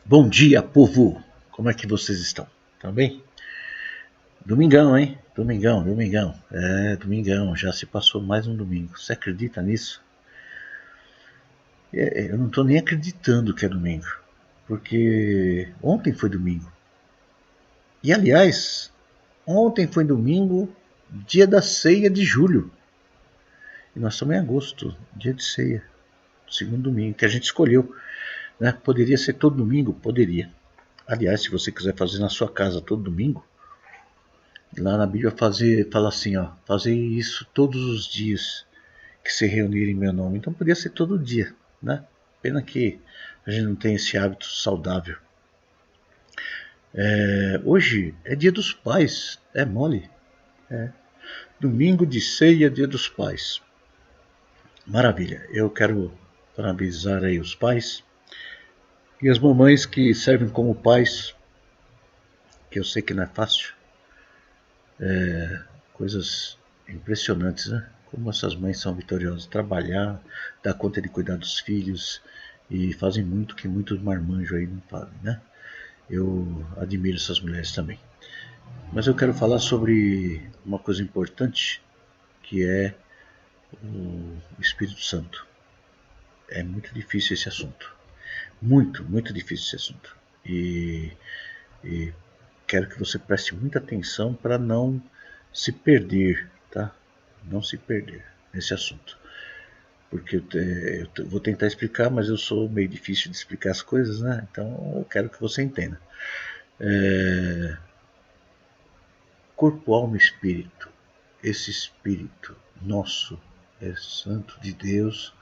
Bom dia, povo! Como é que vocês estão? Tá bem? Domingão, hein? Domingão. Domingão, já se passou mais um domingo. Você acredita nisso? Eu não tô nem acreditando que é domingo. Porque ontem foi domingo. E aliás, ontem foi domingo, dia da ceia de julho. E nós estamos em agosto, dia de ceia. Segundo domingo, que a gente escolheu. Né? Poderia ser todo domingo? Poderia. Aliás, se você quiser fazer na sua casa todo domingo, lá na Bíblia fala assim, ó, fazer isso todos os dias que se reunirem em meu nome. Então podia ser todo dia, né? Pena que a gente não tem esse hábito saudável. Hoje é dia dos pais, é mole. Domingo de ceia, dia dos pais. Maravilha, eu quero parabenizar aí os pais e as mamães que servem como pais, que eu sei que não é fácil. Coisas impressionantes, né? Como essas mães são vitoriosas. Trabalhar, dar conta de cuidar dos filhos e fazem muito que muitos marmanjos aí não fazem, né? Eu admiro essas mulheres também. Mas eu quero falar sobre uma coisa importante que é o Espírito Santo. É muito difícil esse assunto. Muito difícil esse assunto. E quero que você preste muita atenção para não se perder, tá? Não se perder nesse assunto. Porque eu vou tentar explicar, mas eu sou meio difícil de explicar as coisas, né? Então eu quero que você entenda. Corpo, alma e espírito. Esse espírito nosso é santo de Deus,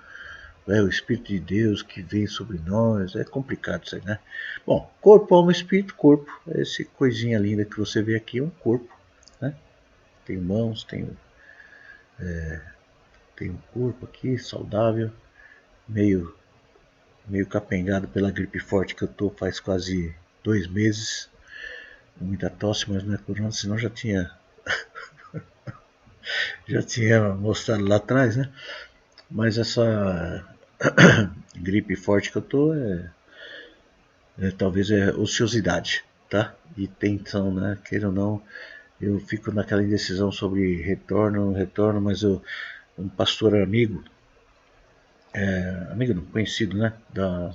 é o Espírito de Deus que vem sobre nós. É complicado isso aí, né? Bom, corpo, alma, espírito, corpo. Essa coisinha linda que você vê aqui é um corpo, né? Tem mãos, tem um corpo aqui saudável, meio, meio capengado pela gripe forte que eu tô faz quase 2 meses. Muita tosse, mas não é corona, senão já tinha mostrado lá atrás, né? Mas essa gripe forte que eu tô talvez é ociosidade, tá? E tensão, né? Queira ou não, eu fico naquela indecisão sobre retorno, mas um pastor amigo não, conhecido, né? Da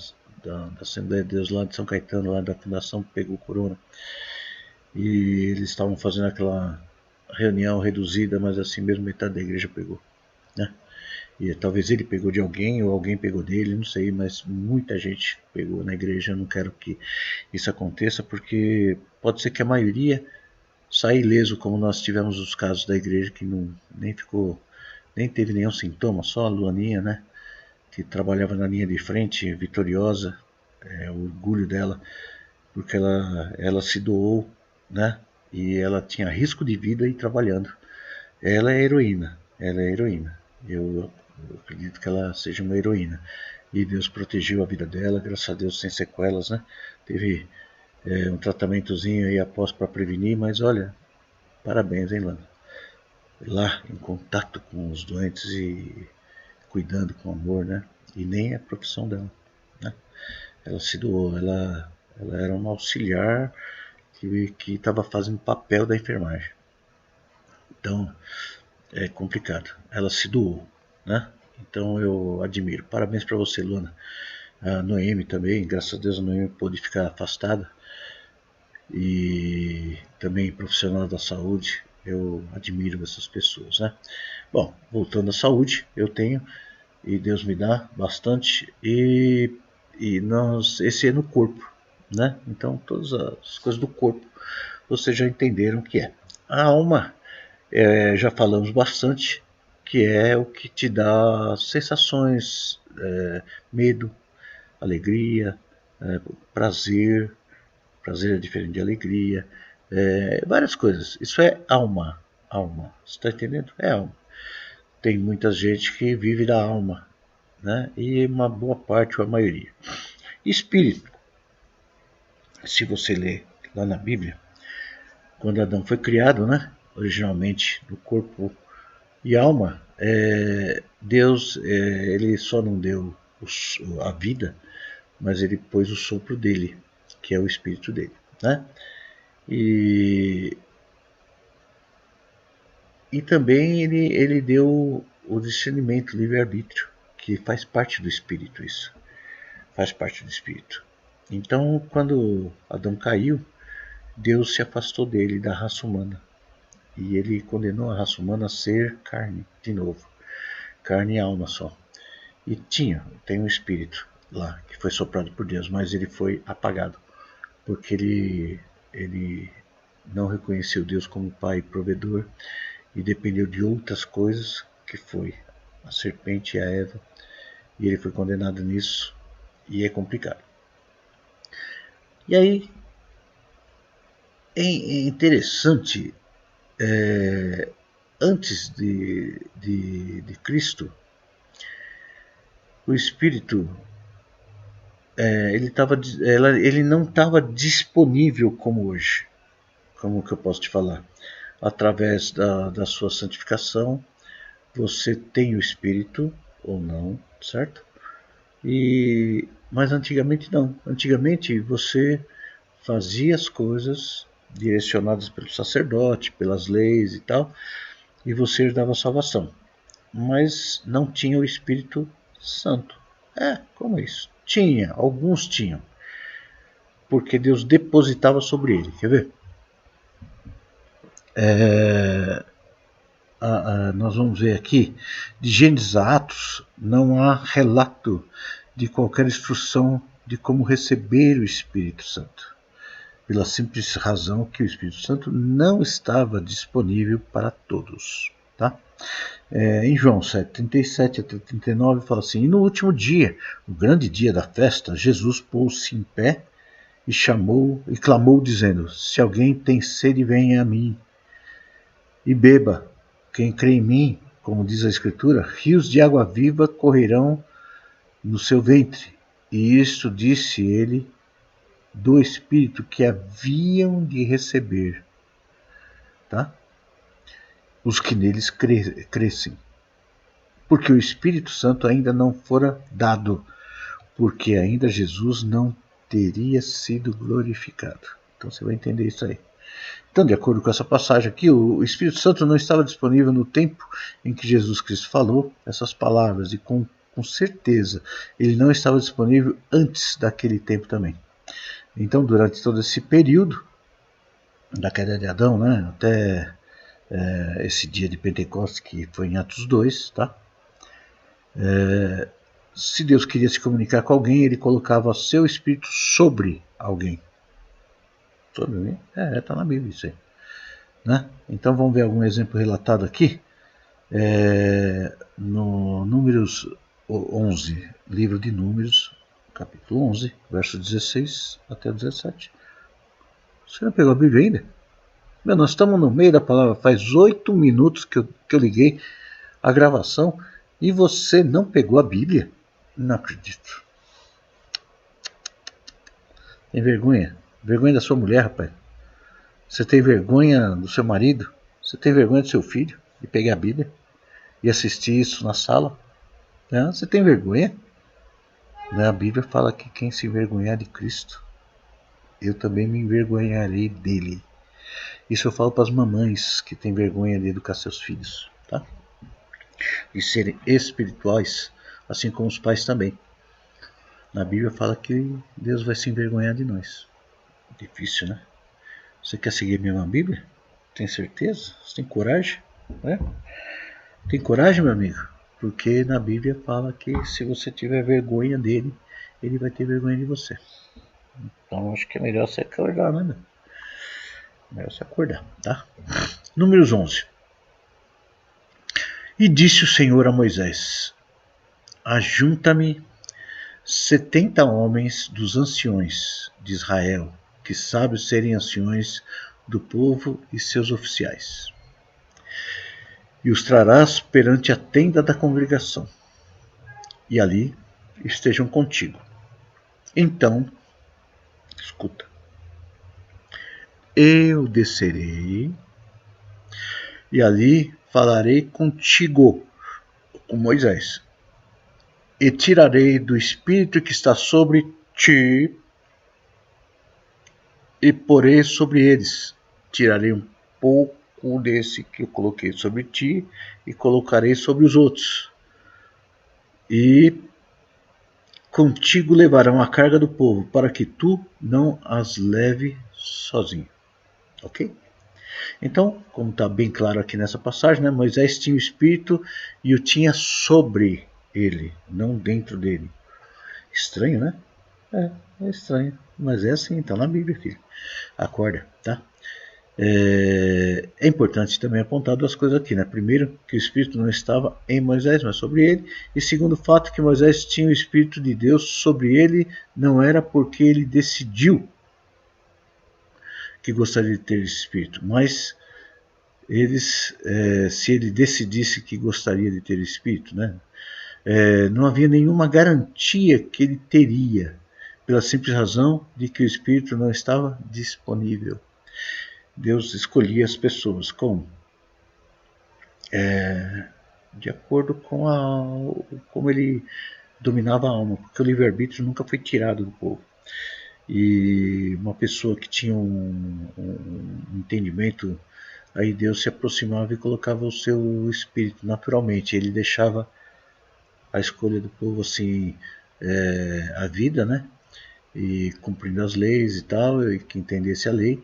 Assembleia de Deus lá de São Caetano, lá da Fundação, pegou corona. E eles estavam fazendo aquela reunião reduzida, mas assim mesmo metade da igreja pegou, né? E talvez ele pegou de alguém ou alguém pegou dele, não sei, mas muita gente pegou na igreja. Eu não quero que isso aconteça, porque pode ser que a maioria saia ileso, como nós tivemos os casos da igreja que não, nem teve nenhum sintoma, só a Luaninha, né? Que trabalhava na linha de frente, vitoriosa, o orgulho dela, porque ela se doou, né? E ela tinha risco de vida e trabalhando. Ela é heroína. Eu acredito que ela seja uma heroína. E Deus protegeu a vida dela, graças a Deus, sem sequelas, né? Teve um tratamentozinho aí após para prevenir, mas olha, parabéns, hein, Lana? Lá em contato com os doentes e cuidando com amor, né? E nem é a profissão dela, né? Ela se doou, ela era uma auxiliar que estava fazendo o papel da enfermagem. Então, é complicado. Ela se doou, né? Então eu admiro. Parabéns para você, Luana. A Noemi também, graças a Deus a Noemi pôde ficar afastada. E também profissional da saúde, eu admiro essas pessoas, né? Bom, voltando à saúde, eu tenho, e Deus me dá bastante, esse é no corpo, né? Então todas as coisas do corpo vocês já entenderam o que é. A alma, já falamos bastante, que é o que te dá sensações, medo, alegria, prazer. Prazer é diferente de alegria, várias coisas. Isso é alma, alma. Você está entendendo? É alma. Tem muita gente que vive da alma, né? E uma boa parte, ou a maioria. Espírito, se você ler lá na Bíblia, quando Adão foi criado, né? Originalmente no corpo e alma, Deus, ele só não deu a vida, mas ele pôs o sopro dele, que é o Espírito dele, né? E também ele deu o discernimento, o livre-arbítrio, que faz parte do Espírito isso. Faz parte do Espírito. Então, quando Adão caiu, Deus se afastou dele, da raça humana. E ele condenou a raça humana a ser carne, de novo. Carne e alma só. E tem um espírito lá, que foi soprado por Deus, mas ele foi apagado. Porque ele não reconheceu Deus como Pai e provedor e dependeu de outras coisas, que foi a serpente e a Eva. E ele foi condenado nisso, e é complicado. E aí, é interessante, antes de Cristo, o Espírito ele não estava disponível como hoje. Como que eu posso te falar? Através da sua santificação, você tem o Espírito ou não, certo? Mas antigamente não. Antigamente você fazia as coisas direcionadas pelo sacerdote, pelas leis e tal, e você herdava a salvação. Mas não tinha o Espírito Santo. Como isso? Tinha, alguns tinham. Porque Deus depositava sobre ele. Quer ver? Nós vamos ver aqui, de Gênesis a Atos, não há relato de qualquer instrução de como receber o Espírito Santo, pela simples razão que o Espírito Santo não estava disponível para todos. Tá? Em João 7, 37 até 39, fala assim: E no último dia, o grande dia da festa, Jesus pôs-se em pé e chamou e clamou, dizendo: Se alguém tem sede, venha a mim e beba. Quem crê em mim, como diz a Escritura, rios de água viva correrão no seu ventre. E isto disse ele do Espírito que haviam de receber, tá? Os que neles crescem. Porque o Espírito Santo ainda não fora dado, porque ainda Jesus não teria sido glorificado. Então você vai entender isso aí. Então, de acordo com essa passagem aqui, o Espírito Santo não estava disponível no tempo em que Jesus Cristo falou essas palavras, e com certeza ele não estava disponível antes daquele tempo também. Então, durante todo esse período da queda de Adão, né, até esse dia de Pentecostes, que foi em Atos 2, tá? Se Deus queria se comunicar com alguém, ele colocava seu Espírito sobre alguém. Sobre alguém? Está na Bíblia isso aí. Né? Então vamos ver algum exemplo relatado aqui. No Números 11, livro de Números, capítulo 11, verso 16 até 17. Você não pegou a Bíblia ainda? Nós estamos no meio da palavra, faz 8 minutos que eu liguei a gravação e você não pegou a Bíblia? Não acredito. Tem vergonha? Vergonha da sua mulher, rapaz? Você tem vergonha do seu marido? Você tem vergonha do seu filho de pegar a Bíblia e assistir isso na sala? Não, você tem vergonha? A Bíblia fala que quem se envergonhar de Cristo, eu também me envergonharei dele. Isso eu falo para as mamães que têm vergonha de educar seus filhos, tá? De serem espirituais, assim como os pais também. Na Bíblia fala que Deus vai se envergonhar de nós. Difícil, né? Você quer seguir a mesma Bíblia? Tem certeza? Você tem coragem? Tem coragem, meu amigo? Porque na Bíblia fala que se você tiver vergonha dele, ele vai ter vergonha de você. Então acho que é melhor você acordar, né, meu? Melhor você acordar, tá? Números 11. E disse o Senhor a Moisés: Ajunta-me 70 homens dos anciões de Israel, que sabem serem anciões do povo e seus oficiais. E os trarás perante a tenda da congregação, e ali estejam contigo. Então, escuta, eu descerei, e ali falarei contigo, com Moisés, e tirarei do espírito que está sobre ti, e porei sobre eles. Tirarei um pouco desse que eu coloquei sobre ti e colocarei sobre os outros. E contigo levarão a carga do povo, para que tu não as leve sozinho. Ok? Então, como está bem claro aqui nessa passagem, né, Moisés tinha o Espírito e o tinha sobre ele, não dentro dele. Estranho, né? É estranho. Mas é assim, está na Bíblia, filho. Acorda, tá? É importante também apontar duas coisas aqui, né? Primeiro, que o Espírito não estava em Moisés, mas sobre ele. E segundo, o fato que Moisés tinha o Espírito de Deus sobre ele não era porque ele decidiu que gostaria de ter esse Espírito, mas se ele decidisse que gostaria de ter Espírito, né? Não havia nenhuma garantia que ele teria, pela simples razão de que o Espírito não estava disponível. Deus escolhia as pessoas de acordo com como ele dominava a alma, porque o livre-arbítrio nunca foi tirado do povo. E uma pessoa que tinha um entendimento, aí Deus se aproximava e colocava o seu espírito naturalmente. Ele deixava a escolha do povo assim, a vida, né? E cumprindo as leis e tal, e que entendesse a lei.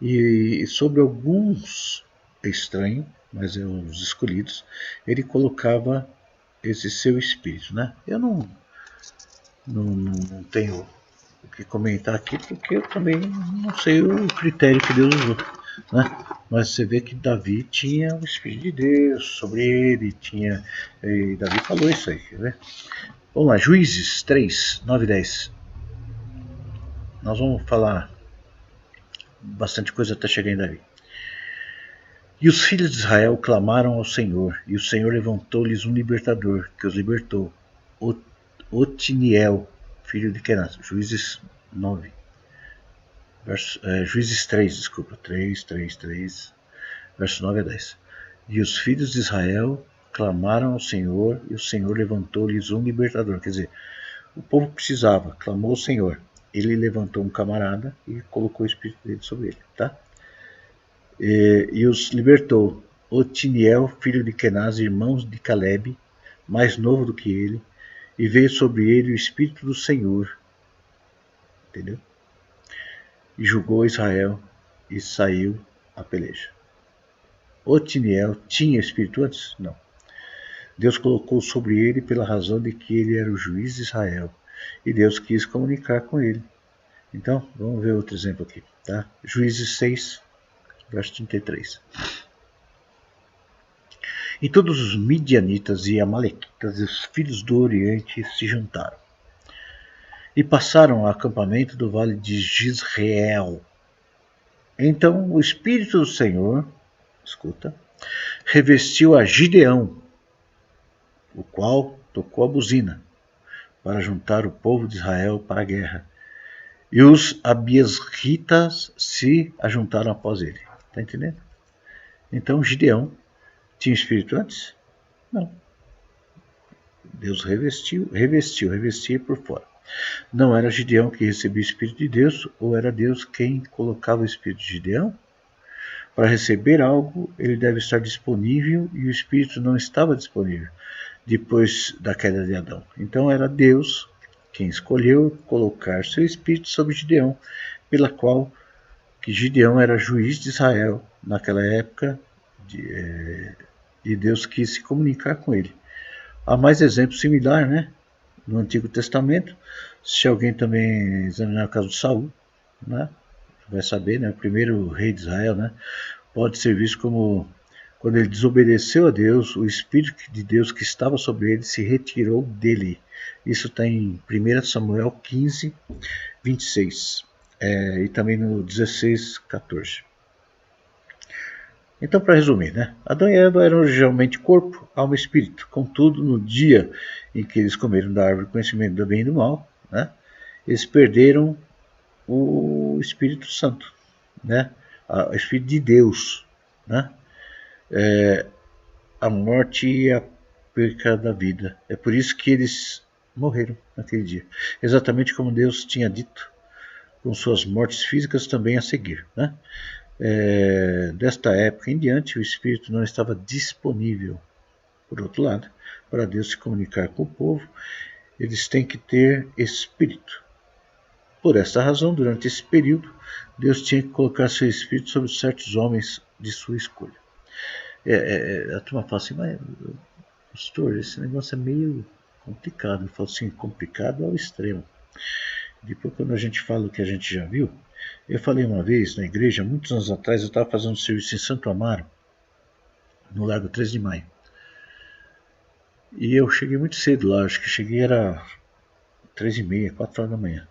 E sobre alguns estranhos, mas os escolhidos, ele colocava esse seu espírito, né? Eu não tenho o que comentar aqui, porque eu também não sei o critério que Deus usou, né? Mas você vê que Davi tinha o Espírito de Deus sobre ele, e Davi falou isso aí, né? Vamos lá, Juízes 3, 9 e 10. Nós vamos falar bastante coisa até chegar em Davi. E os filhos de Israel clamaram ao Senhor, e o Senhor levantou-lhes um libertador, que os libertou, Otiniel, filho de Kenaz. Juízes 9. Juízes 3, desculpa, 3, verso 9 a 10. E os filhos de Israel clamaram ao Senhor, e o Senhor levantou-lhes um libertador. Quer dizer, o povo precisava, clamou ao Senhor. Ele levantou um camarada e colocou o Espírito dele sobre ele, tá? E os libertou. Otiniel, filho de Kenaz, irmãos de Caleb, mais novo do que ele, e veio sobre ele o Espírito do Senhor, entendeu? E julgou Israel e saiu a peleja. Otiniel tinha espírito antes? Não. Deus colocou sobre ele pela razão de que ele era o juiz de Israel, e Deus quis comunicar com ele. Então, vamos ver outro exemplo aqui, tá? Juízes 6, verso 33. E todos os midianitas e amalequitas e os filhos do Oriente se juntaram e passaram ao acampamento do vale de Jezreel. Então o Espírito do Senhor, escuta, revestiu a Gideão, o qual tocou a buzina para juntar o povo de Israel para a guerra. E os abiesritas se ajuntaram após ele. Está entendendo? Então Gideão tinha espírito antes? Não. Deus revestiu por fora. Não era Gideão que recebia o Espírito de Deus, ou era Deus quem colocava o Espírito de Gideão? Para receber algo, ele deve estar disponível, e o Espírito não estava disponível depois da queda de Adão. Então era Deus quem escolheu colocar seu Espírito sobre Gideão, pela qual que Gideão era juiz de Israel naquela época, e Deus quis se comunicar com ele. Há mais exemplos similares, né? No Antigo Testamento. Se alguém também examinar o caso de Saul, né? Vai saber, né? O primeiro rei de Israel, né? Pode ser visto como, quando ele desobedeceu a Deus, o Espírito de Deus que estava sobre ele se retirou dele. Isso está em 1 Samuel 15, 26. E também no 16, 14. Então, para resumir, né? Adão e Eva eram originalmente corpo, alma e espírito. Contudo, no dia em que eles comeram da árvore do conhecimento do bem e do mal, né? Eles perderam o Espírito Santo, né? O Espírito de Deus, né? A morte e a perca da vida. É por isso que eles morreram naquele dia. Exatamente como Deus tinha dito, com suas mortes físicas também a seguir, né? Desta época em diante, o Espírito não estava disponível. Por outro lado, para Deus se comunicar com o povo, eles têm que ter Espírito. Por esta razão, durante esse período, Deus tinha que colocar seu Espírito sobre certos homens de sua escolha. A turma fala assim, mas, pastor, esse negócio é meio complicado. Eu falo assim, complicado ao extremo. Depois, quando a gente fala o que a gente já viu, eu falei uma vez na igreja, muitos anos atrás, eu estava fazendo um serviço em Santo Amaro, no Largo 13 de Maio. E eu cheguei muito cedo lá, acho que cheguei era 3h30, 4 horas da manhã.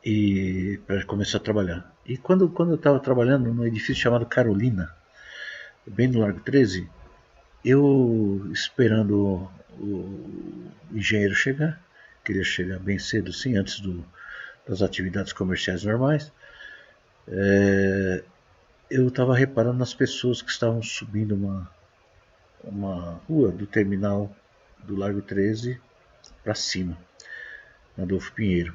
E para começar a trabalhar. E quando eu estava trabalhando num edifício chamado Carolina, bem no Largo 13, eu esperando o engenheiro chegar, queria chegar bem cedo, sim, antes das atividades comerciais normais. Eu estava reparando nas pessoas que estavam subindo uma rua do terminal do Largo 13 para cima, na Adolfo Pinheiro.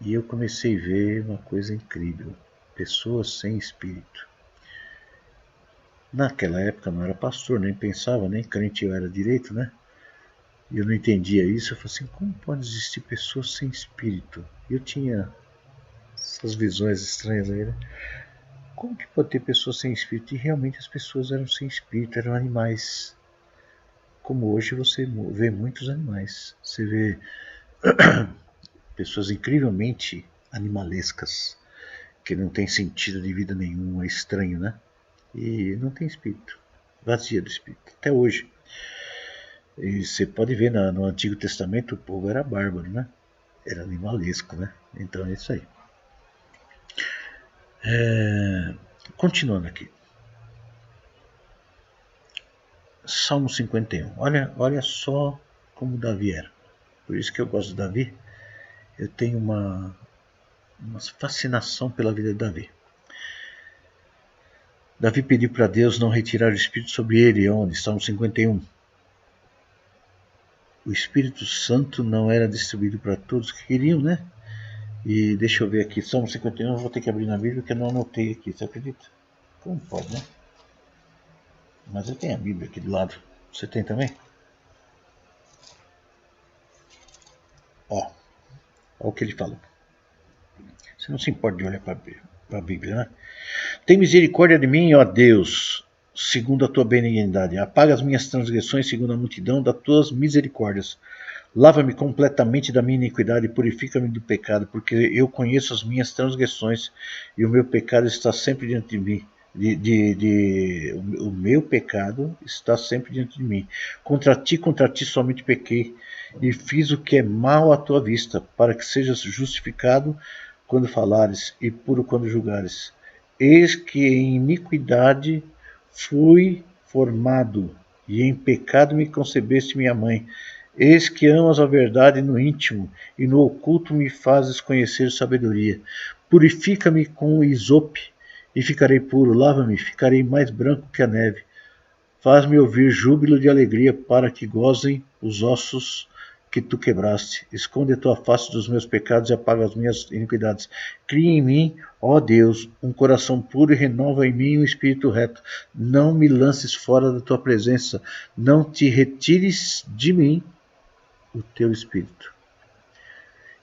E eu comecei a ver uma coisa incrível, pessoas sem espírito. Naquela época eu não era pastor, nem pensava, nem crente eu era direito, né? E eu não entendia isso, eu falei assim, como pode existir pessoas sem espírito? Eu tinha essas visões estranhas aí, né? Como que pode ter pessoas sem espírito? E realmente as pessoas eram sem espírito, eram animais. Como hoje você vê muitos animais. Você vê pessoas incrivelmente animalescas, que não tem sentido de vida nenhum, é estranho, né? E não tem espírito, vazia do espírito, até hoje. E você pode ver no Antigo Testamento o povo era bárbaro, né? Era animalesco, né? Então é isso aí. Continuando aqui. Salmo 51. Olha só como Davi era. Por isso que eu gosto de Davi. Eu tenho uma fascinação pela vida de Davi. Davi pediu para Deus não retirar o Espírito sobre ele. Onde? Salmo 51. O Espírito Santo não era distribuído para todos que queriam, né? E deixa eu ver aqui, Salmo 51, eu vou ter que abrir na Bíblia porque eu não anotei aqui, você acredita? Como pode, né? Mas eu tenho a Bíblia aqui do lado. Você tem também? Ó o que ele falou. Você não se importa de olhar para a Bíblia, né? Tem misericórdia de mim, ó Deus, segundo a tua benignidade. Apaga as minhas transgressões segundo a multidão das tuas misericórdias. Lava-me completamente da minha iniquidade e purifica-me do pecado, porque eu conheço as minhas transgressões e o meu pecado está sempre diante de mim. O meu pecado está sempre diante de mim. Contra ti somente pequei e fiz o que é mal à tua vista, para que sejas justificado quando falares e puro quando julgares. Eis que em iniquidade fui formado, e em pecado me concebeste minha mãe. Eis que amas a verdade no íntimo, e no oculto me fazes conhecer sabedoria. Purifica-me com o isope, e ficarei puro. Lava-me, ficarei mais branco que a neve. Faz-me ouvir júbilo de alegria, para que gozem os ossos que tu quebraste. Esconde a tua face dos meus pecados e apaga as minhas iniquidades. Cria em mim, ó Deus, um coração puro e renova em mim um espírito reto. Não me lances fora da tua presença. Não te retires de mim o teu espírito.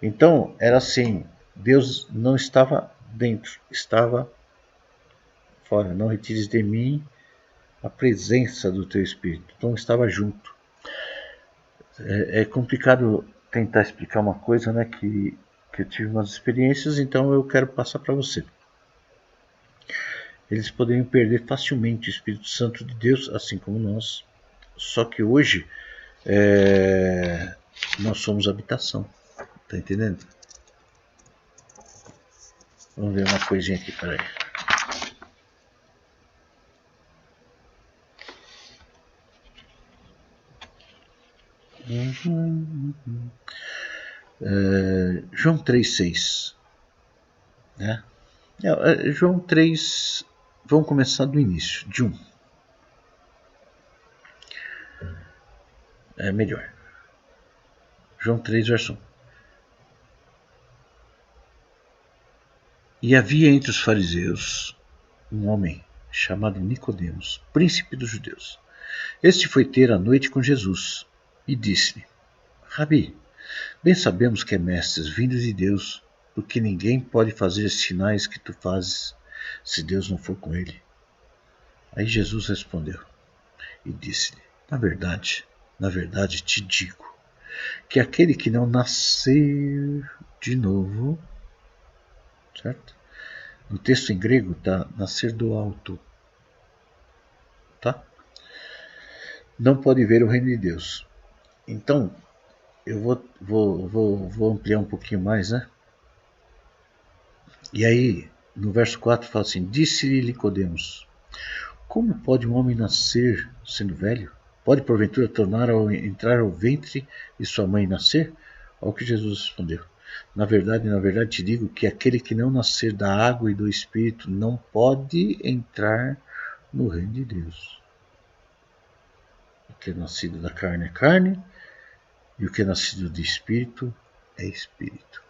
Então, era assim, Deus não estava dentro, estava fora. Não retires de mim a presença do teu espírito. Então, estava junto. É complicado tentar explicar uma coisa, né, que eu tive umas experiências, então eu quero passar para você. Eles poderiam perder facilmente o Espírito Santo de Deus, assim como nós. Só que hoje nós somos habitação. Tá entendendo? Vamos ver uma coisinha aqui, peraí. João 3,6. Né? João 3, vamos começar do início, de 1. É melhor. João 3, verso 1. E havia entre os fariseus um homem chamado Nicodemos, príncipe dos judeus. Este foi ter a noite com Jesus e disse-lhe: Rabi, bem sabemos que é mestre vindo de Deus, porque ninguém pode fazer os sinais que tu fazes se Deus não for com ele. Aí Jesus respondeu e disse-lhe: na verdade te digo, que aquele que não nascer de novo, certo? No texto em grego está nascer do alto, tá? Não pode ver o reino de Deus. Então, eu vou ampliar um pouquinho mais, né? E aí, no verso 4 fala assim: Disse-lhe Nicodemos: Como pode um homem nascer sendo velho? Pode porventura tornar a entrar ao ventre de sua mãe e nascer? Ao que Jesus respondeu: na verdade te digo que aquele que não nascer da água e do Espírito não pode entrar no reino de Deus. O que é nascido da carne é carne, e o que é nascido de Espírito é Espírito.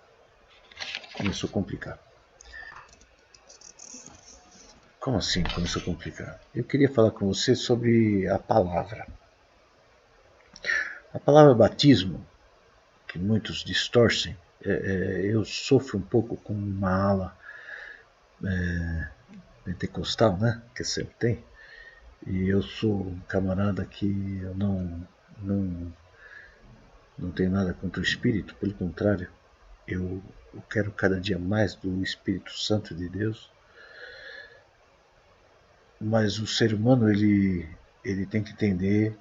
Começou a complicar. Como assim começou a complicar? Eu queria falar com você sobre a palavra. A palavra batismo, que muitos distorcem, eu sofro um pouco com uma ala pentecostal, né? Que sempre tem. E eu sou um camarada que eu não tenho nada contra o Espírito, pelo contrário, eu quero cada dia mais do Espírito Santo de Deus. Mas o ser humano ele tem que entender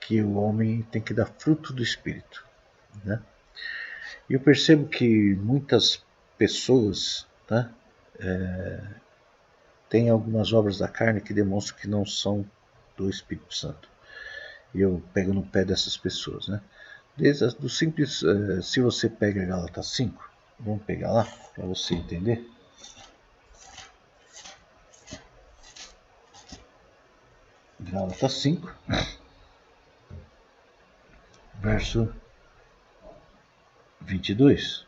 que o homem tem que dar fruto do Espírito, né? E eu percebo que muitas pessoas, né, têm algumas obras da carne que demonstram que não são do Espírito Santo. E eu pego no pé dessas pessoas, né? Desde do simples, se você pega Gálatas 5, vamos pegar lá para você entender. Gálatas 5, verso 22.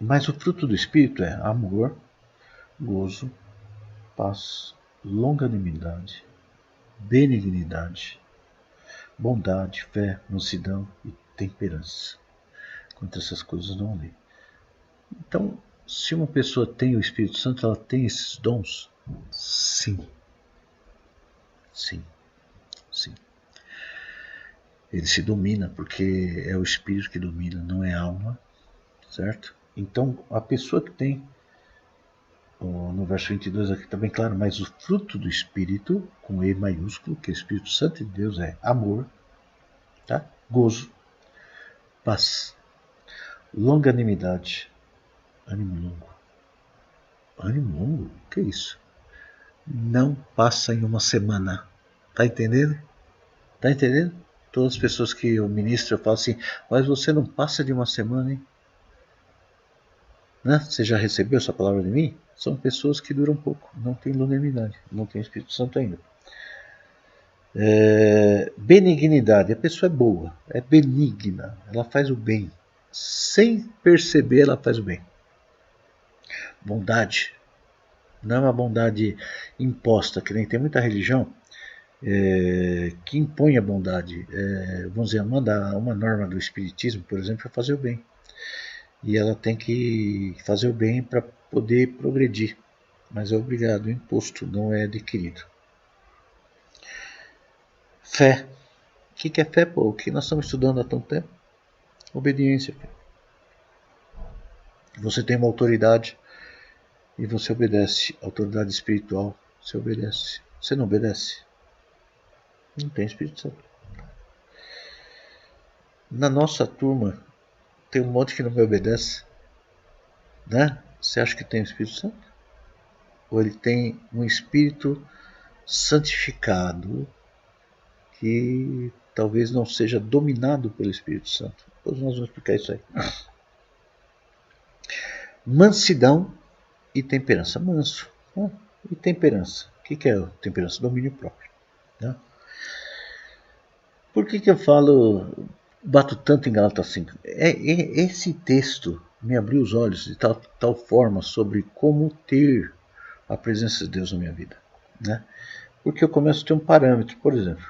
Mas o fruto do Espírito é amor, gozo, paz, longanimidade, benignidade, bondade, fé, mansidão e temperança. Contra essas coisas não há lei. Então, se uma pessoa tem o Espírito Santo, ela tem esses dons? Sim. Sim. Sim. Ele se domina porque é o Espírito que domina, não é a alma, certo? Então, a pessoa que tem, no verso 22 aqui está bem claro, mas o fruto do Espírito, com E maiúsculo, que é o Espírito Santo de Deus, é amor, tá? Gozo, paz, longanimidade, ânimo longo. Ânimo longo? O que é isso? Não passa em uma semana. Tá entendendo? Tá entendendo? Todas as pessoas que eu ministro, eu falo assim, mas você não passa de uma semana, hein? Né? Você já recebeu essa palavra de mim? São pessoas que duram pouco, não têm longanimidade, não têm Espírito Santo ainda. Benignidade, a pessoa é boa, é benigna, ela faz o bem. Sem perceber, ela faz o bem. Bondade, não é uma bondade imposta, que nem tem muita religião que impõe a bondade. Vamos dizer, manda uma norma do Espiritismo, por exemplo, para fazer o bem. E ela tem que fazer o bem para poder progredir. Mas é obrigado, imposto, não é adquirido. Fé. O que é fé, pô? O que nós estamos estudando há tanto tempo? Obediência. Você tem uma autoridade e você obedece. Autoridade espiritual, você obedece. Você não obedece? Não tem Espírito Santo. Na nossa turma, tem um monte que não me obedece. Né? Você acha que tem o Espírito Santo? Ou ele tem um Espírito santificado que talvez não seja dominado pelo Espírito Santo? Depois nós vamos explicar isso aí. Mansidão e temperança. Manso. Né? E temperança. O que é temperança? Domínio próprio. Né? Por que eu falo, bato tanto em Gálatas 5? Esse texto me abriu os olhos de tal forma sobre como ter a presença de Deus na minha vida, né? Porque eu começo a ter um parâmetro, por exemplo,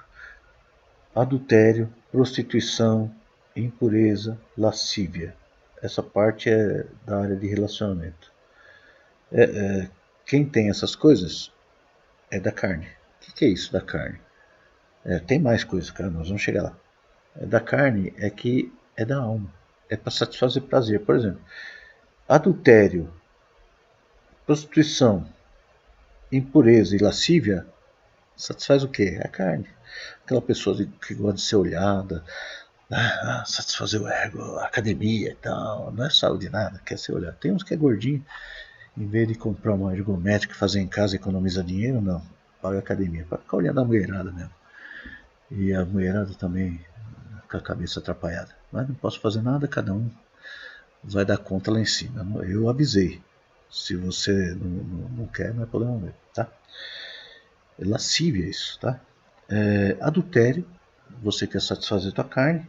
adultério, prostituição, impureza, lascívia. Essa parte é da área de relacionamento. Quem tem essas coisas é da carne. O que é isso da carne? Tem mais coisas, cara, nós vamos chegar lá. Da carne é que é da alma. É para satisfazer prazer. Por exemplo, adultério, prostituição, impureza e lascívia satisfaz o quê? É a carne. Aquela pessoa que gosta de ser olhada, satisfazer o ego, academia e tal, não é saúde nada, quer ser olhado. Tem uns que é gordinho, em vez de comprar uma ergométrica e fazer em casa e economizar dinheiro, não, paga academia, para ficar olhando a mulherada mesmo. E a mulherada também com a cabeça atrapalhada. Mas não posso fazer nada, cada um vai dar conta lá em cima. Eu avisei. Se você não quer, não é problema meu, tá? É lascívia isso, tá? Adultério, você quer satisfazer a tua carne,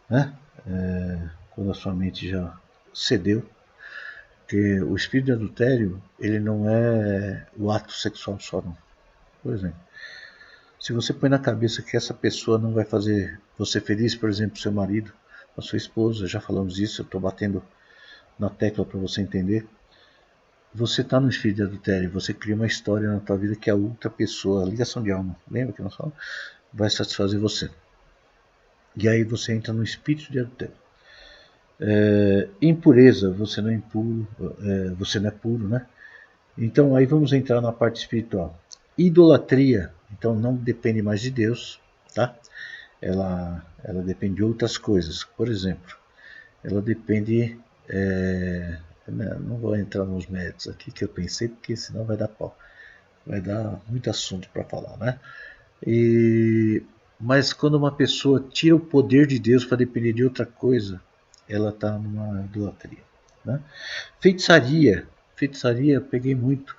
né? Quando a sua mente já cedeu, porque o espírito de adultério, ele não é o ato sexual só, não. Por exemplo, se você põe na cabeça que essa pessoa não vai fazer você feliz, por exemplo, seu marido, a sua esposa, já falamos disso, eu estou batendo na tecla para você entender. Você está no espírito de adultério, você cria uma história na tua vida que a outra pessoa, a ligação de alma, lembra que nós falamos? Vai satisfazer você. E aí você entra no espírito de adultério. Impureza, você não é impuro, você não é puro, né? Então aí vamos entrar na parte espiritual. Idolatria, então não depende mais de Deus, tá? Ela depende de outras coisas. Por exemplo, ela depende. Não vou entrar nos méritos aqui que eu pensei, porque senão vai dar pau. Vai dar muito assunto para falar, né? Mas quando uma pessoa tira o poder de Deus para depender de outra coisa, ela está numa idolatria, né? Feitiçaria, eu peguei muito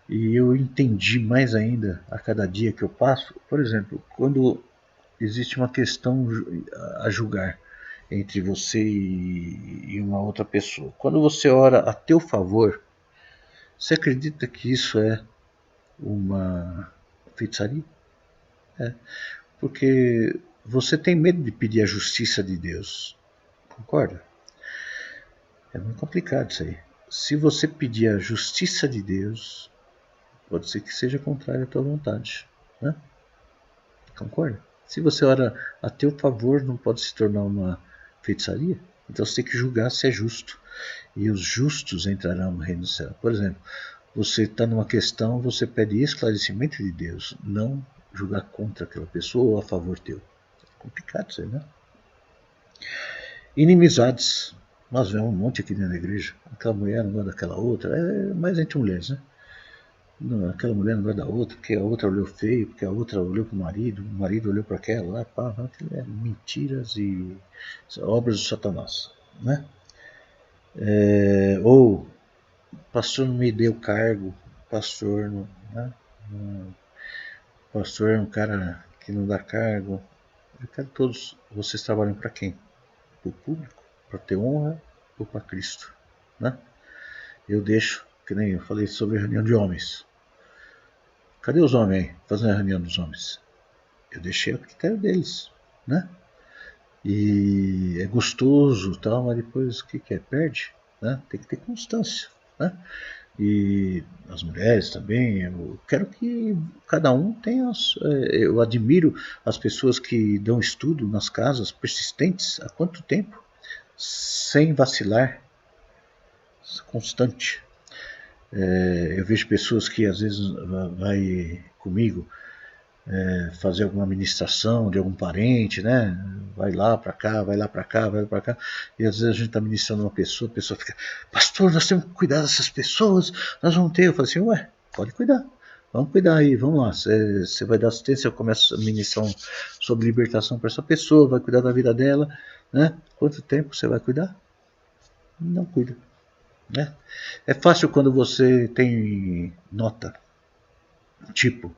e eu entendi mais ainda a cada dia que eu passo. Por exemplo, quando existe uma questão a julgar entre você e uma outra pessoa, quando você ora a teu favor, você acredita que isso é uma feitiçaria? Porque você tem medo de pedir a justiça de Deus, concorda? É muito complicado isso aí. Se você pedir a justiça de Deus, pode ser que seja contrário à tua vontade, né? Concorda? Se você ora a teu favor, não pode se tornar uma feitiçaria. Então você tem que julgar se é justo. E os justos entrarão no reino do céu. Por exemplo, você está numa questão, você pede esclarecimento de Deus, não julgar contra aquela pessoa ou a favor teu. É complicado isso aí, né? Inimizades. Nós vemos um monte aqui dentro da igreja. Aquela mulher não gosta daquela outra. É mais entre mulheres, né? Não, aquela mulher não gosta da outra, porque a outra olhou feio, porque a outra olhou para o marido olhou para aquela lá, pá, mentiras e obras do Satanás, né? Ou pastor não me deu cargo, pastor não, né? Pastor é um cara que não dá cargo. Eu quero todos vocês trabalhem para quem? Para o público, para ter honra ou para Cristo, né? Eu deixo, que nem eu falei sobre a reunião de homens. Cadê os homens aí fazendo a reunião dos homens? Eu deixei a critério deles, né? E é gostoso, tal, mas depois o que é? Perde, né? Tem que ter constância, né? E as mulheres também, eu quero que cada um tenha. Eu admiro as pessoas que dão estudo nas casas, persistentes, há quanto tempo? Sem vacilar, constante. Eu vejo pessoas que às vezes vai comigo fazer alguma ministração de algum parente, né? Vai lá para cá, vai lá para cá, vai lá para cá. E às vezes a gente está ministrando uma pessoa, a pessoa fica, pastor, nós temos que cuidar dessas pessoas, nós vamos ter. Eu falo assim, ué, pode cuidar. Vamos cuidar aí, vamos lá. Você vai dar assistência, eu começo a ministrar sobre libertação para essa pessoa, vai cuidar da vida dela, né? Quanto tempo você vai cuidar? Não cuida, né? É fácil quando você tem nota, tipo,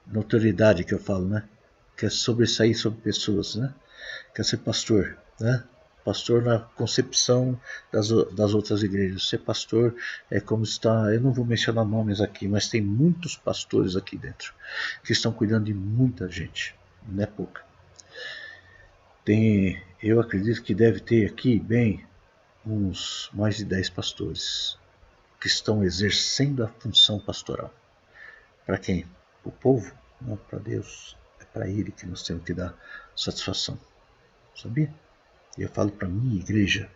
notoriedade que eu falo, né? Quer sobressair sobre pessoas, né? Quer ser pastor, né? Pastor na concepção das outras igrejas. Ser pastor é como está, eu não vou mencionar nomes aqui, mas tem muitos pastores aqui dentro que estão cuidando de muita gente, não é pouca. Eu acredito que deve ter aqui, bem, uns mais de 10 pastores que estão exercendo a função pastoral. Para quem? Para o povo? Não, para Deus. É para Ele que nós temos que dar satisfação. Sabia? E eu falo para minha igreja.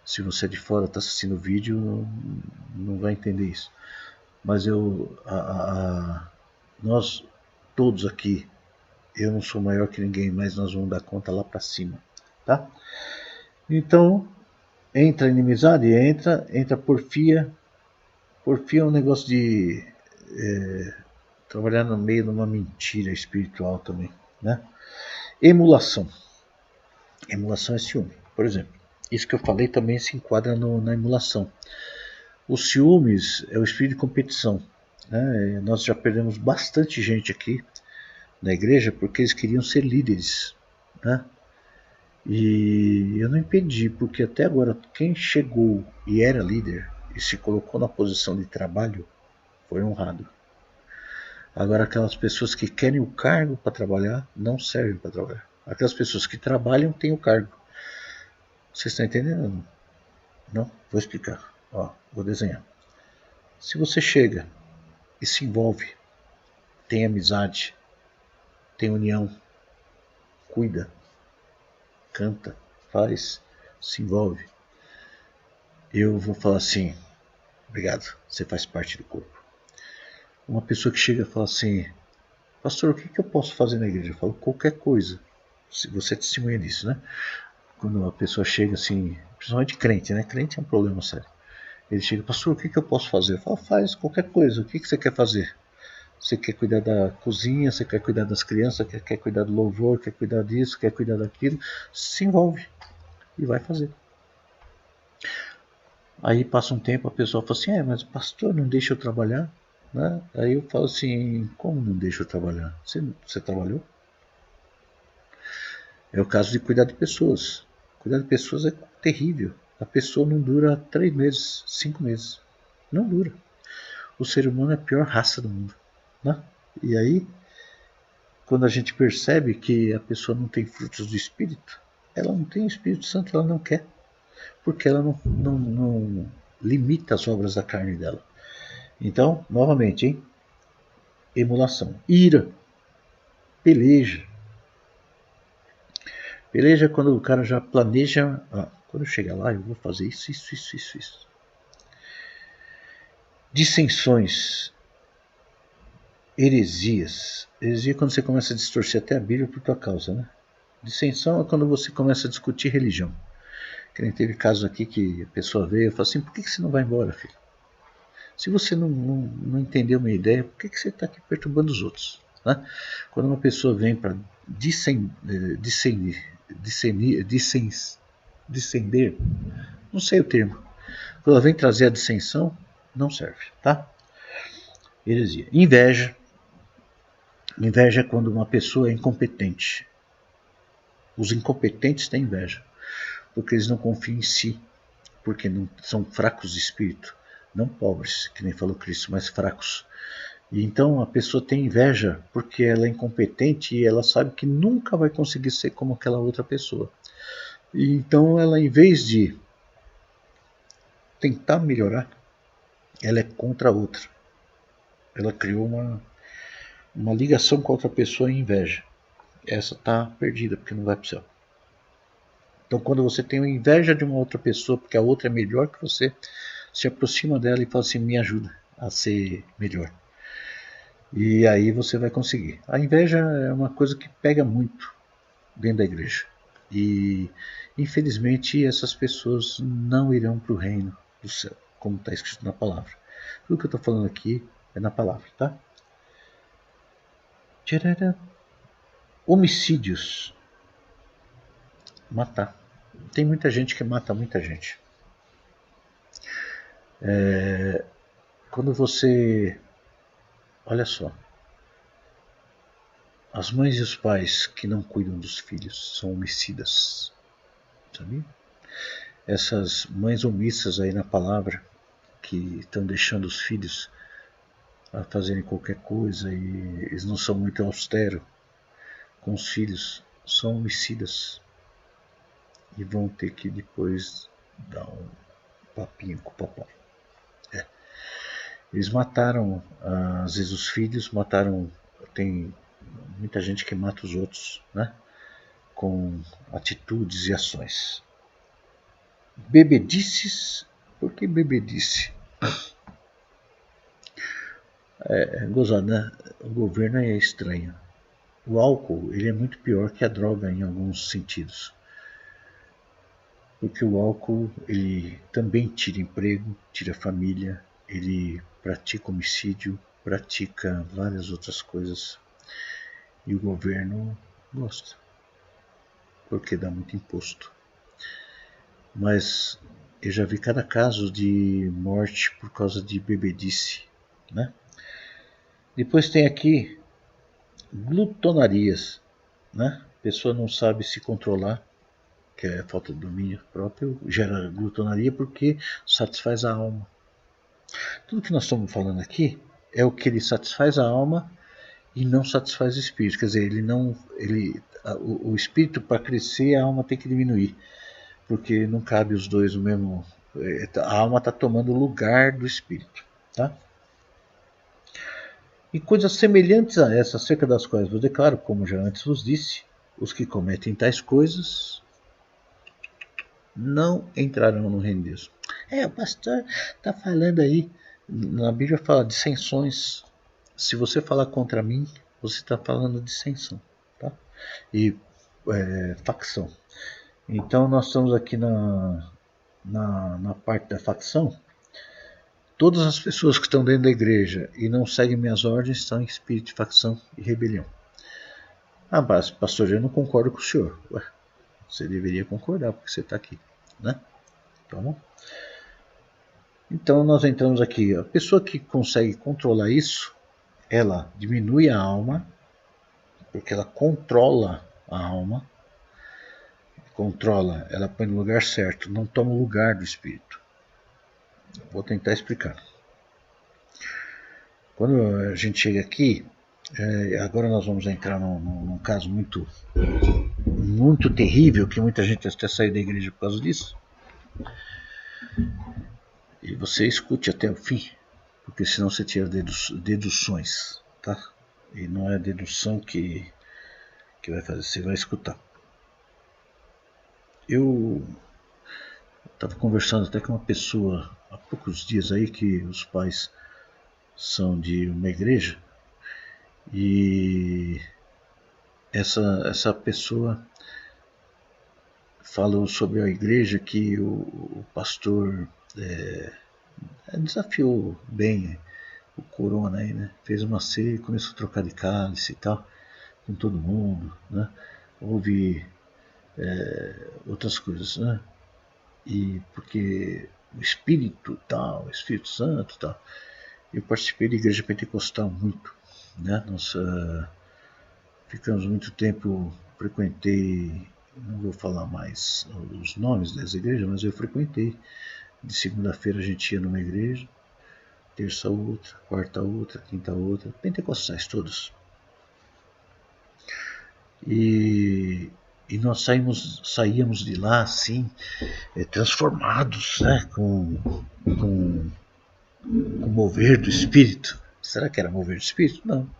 Se você é de fora, está assistindo o vídeo, não vai entender isso. Mas nós todos aqui, eu não sou maior que ninguém, mas nós vamos dar conta lá para cima, tá? Então, entra inimizade, entra porfia. Porfia é um negócio de trabalhar no meio de uma mentira espiritual também, né? Emulação. Emulação é ciúme, por exemplo. Isso que eu falei também se enquadra na emulação. Os ciúmes é o espírito de competição, né? Nós já perdemos bastante gente aqui na igreja porque eles queriam ser líderes, né? E eu não entendi, porque até agora quem chegou e era líder e se colocou na posição de trabalho foi honrado. Agora aquelas pessoas que querem o cargo para trabalhar não servem para trabalhar. Aquelas pessoas que trabalham têm o cargo. Vocês estão entendendo? Não? Vou explicar. Ó, vou desenhar. Se você chega e se envolve, tem amizade, tem união, cuida, canta, faz, se envolve, eu vou falar assim, obrigado, você faz parte do corpo. Uma pessoa que chega e fala assim, pastor, o que eu posso fazer na igreja? Eu falo, qualquer coisa. Se você testemunha disso, né? Quando a pessoa chega assim, principalmente crente, né? Crente é um problema sério. Ele chega, pastor, o que eu posso fazer? Eu falo, faz qualquer coisa, o que você quer fazer? Você quer cuidar da cozinha, você quer cuidar das crianças, quer cuidar do louvor, quer cuidar disso, quer cuidar daquilo, se envolve e vai fazer. Aí passa um tempo, a pessoa fala assim, mas o pastor não deixa eu trabalhar, né? Aí eu falo assim, como não deixa eu trabalhar? Você trabalhou? É o caso de cuidar de pessoas. Cuidar de pessoas é terrível. A pessoa não dura 3 meses, 5 meses. Não dura. O ser humano é a pior raça do mundo, né? E aí, quando a gente percebe que a pessoa não tem frutos do Espírito, ela não tem o Espírito Santo, ela não quer, porque ela não limita as obras da carne dela. Então, novamente, hein? Emulação. Ira, peleja. Peleja é quando o cara já planeja, quando chega lá eu vou fazer isso. Dissensões, heresias. Heresia é quando você começa a distorcer até a Bíblia por tua causa, né? Dissensão é quando você começa a discutir religião. Que nem teve casos aqui que a pessoa veio e falou assim, por que você não vai embora, filho? Se você não entendeu minha ideia, por que você está aqui perturbando os outros? Né? Quando uma pessoa vem para descender, não sei o termo, quando ela vem trazer a dissensão, não serve, tá? Heresia. Inveja. Inveja é quando uma pessoa é incompetente. Os incompetentes têm inveja, porque eles não confiam em si, porque não, são fracos de espírito, não pobres, que nem falou Cristo, mas fracos. E então a pessoa tem inveja porque ela é incompetente e ela sabe que nunca vai conseguir ser como aquela outra pessoa. E então ela, em vez de tentar melhorar, ela é contra a outra. Ela criou uma ligação com a outra pessoa em inveja. Essa está perdida porque não vai para o céu. Então quando você tem inveja de uma outra pessoa porque a outra é melhor que você, se aproxima dela e fala assim, me ajuda a ser melhor. E aí você vai conseguir. A inveja é uma coisa que pega muito dentro da igreja. E infelizmente essas pessoas não irão para o reino do céu, como está escrito na palavra. Tudo que eu estou falando aqui é na palavra, tá? Tcharará. Homicídios. Matar. Tem muita gente que mata muita gente. Quando você... Olha só. As mães e os pais que não cuidam dos filhos são homicidas. sabia? Essas mães omissas aí na palavra, que estão deixando os filhos a fazerem qualquer coisa e eles não são muito austeros com os filhos, são homicidas e vão ter que depois dar um papinho com o papai. Eles mataram, às vezes os filhos mataram, tem muita gente que mata os outros, né? Com atitudes e ações. Bebedices, por que bebedice? É gozado, né? O governo é estranho. O álcool, ele é muito pior que a droga em alguns sentidos. Porque o álcool, ele também tira emprego, tira família, ele pratica homicídio, pratica várias outras coisas. E o governo gosta, porque dá muito imposto. Mas eu já vi cada caso de morte por causa de bebedice, né? Depois tem aqui glutonarias, né? A pessoa não sabe se controlar, que é falta de domínio próprio, gera glutonaria porque satisfaz a alma. Tudo que nós estamos falando aqui é o que ele satisfaz a alma e não satisfaz o espírito. Quer dizer, o espírito, para crescer, a alma tem que diminuir, porque não cabe os dois no mesmo. A alma está tomando o lugar do espírito, tá? E coisas semelhantes a essa, acerca das quais vos declaro, como já antes vos disse, os que cometem tais coisas não entrarão no reino de Deus. O pastor está falando aí, na Bíblia fala de dissensões. Se você falar contra mim, você está falando de dissensão, tá? E facção. Então nós estamos aqui na parte da facção. Todas as pessoas que estão dentro da igreja e não seguem minhas ordens estão em espírito de facção e rebelião. Ah, mas pastor, eu não concordo com o senhor. Ué, você deveria concordar porque você está aqui, né? Tá bom? Então nós entramos aqui. A pessoa que consegue controlar isso, ela diminui a alma, porque ela controla a alma. Controla, ela põe no lugar certo, não toma o lugar do espírito. Vou tentar explicar. Quando a gente chega aqui, agora nós vamos entrar num caso muito terrível, que muita gente até saiu da igreja por causa disso. E você escute até o fim, porque senão você tira deduções, tá? E não é a dedução que vai fazer, você vai escutar. Eu estava conversando até com uma pessoa há poucos dias aí, que os pais são de uma igreja, e essa pessoa falou sobre a igreja, que o pastor desafiou bem o corona aí, né? Fez uma ceia, começou a trocar de cálice e tal, com todo mundo, né? Houve outras coisas, né? E porque o Espírito tal, o Espírito Santo tal. Eu participei da igreja pentecostal muito, né? Nós ficamos muito tempo, frequentei, não vou falar mais os nomes das igrejas, mas eu frequentei. De segunda-feira a gente ia numa igreja, terça outra, quarta outra, quinta outra, pentecostais todos. E nós saíamos de lá assim, transformados, né? Com mover do espírito. Será que era mover do espírito? Não.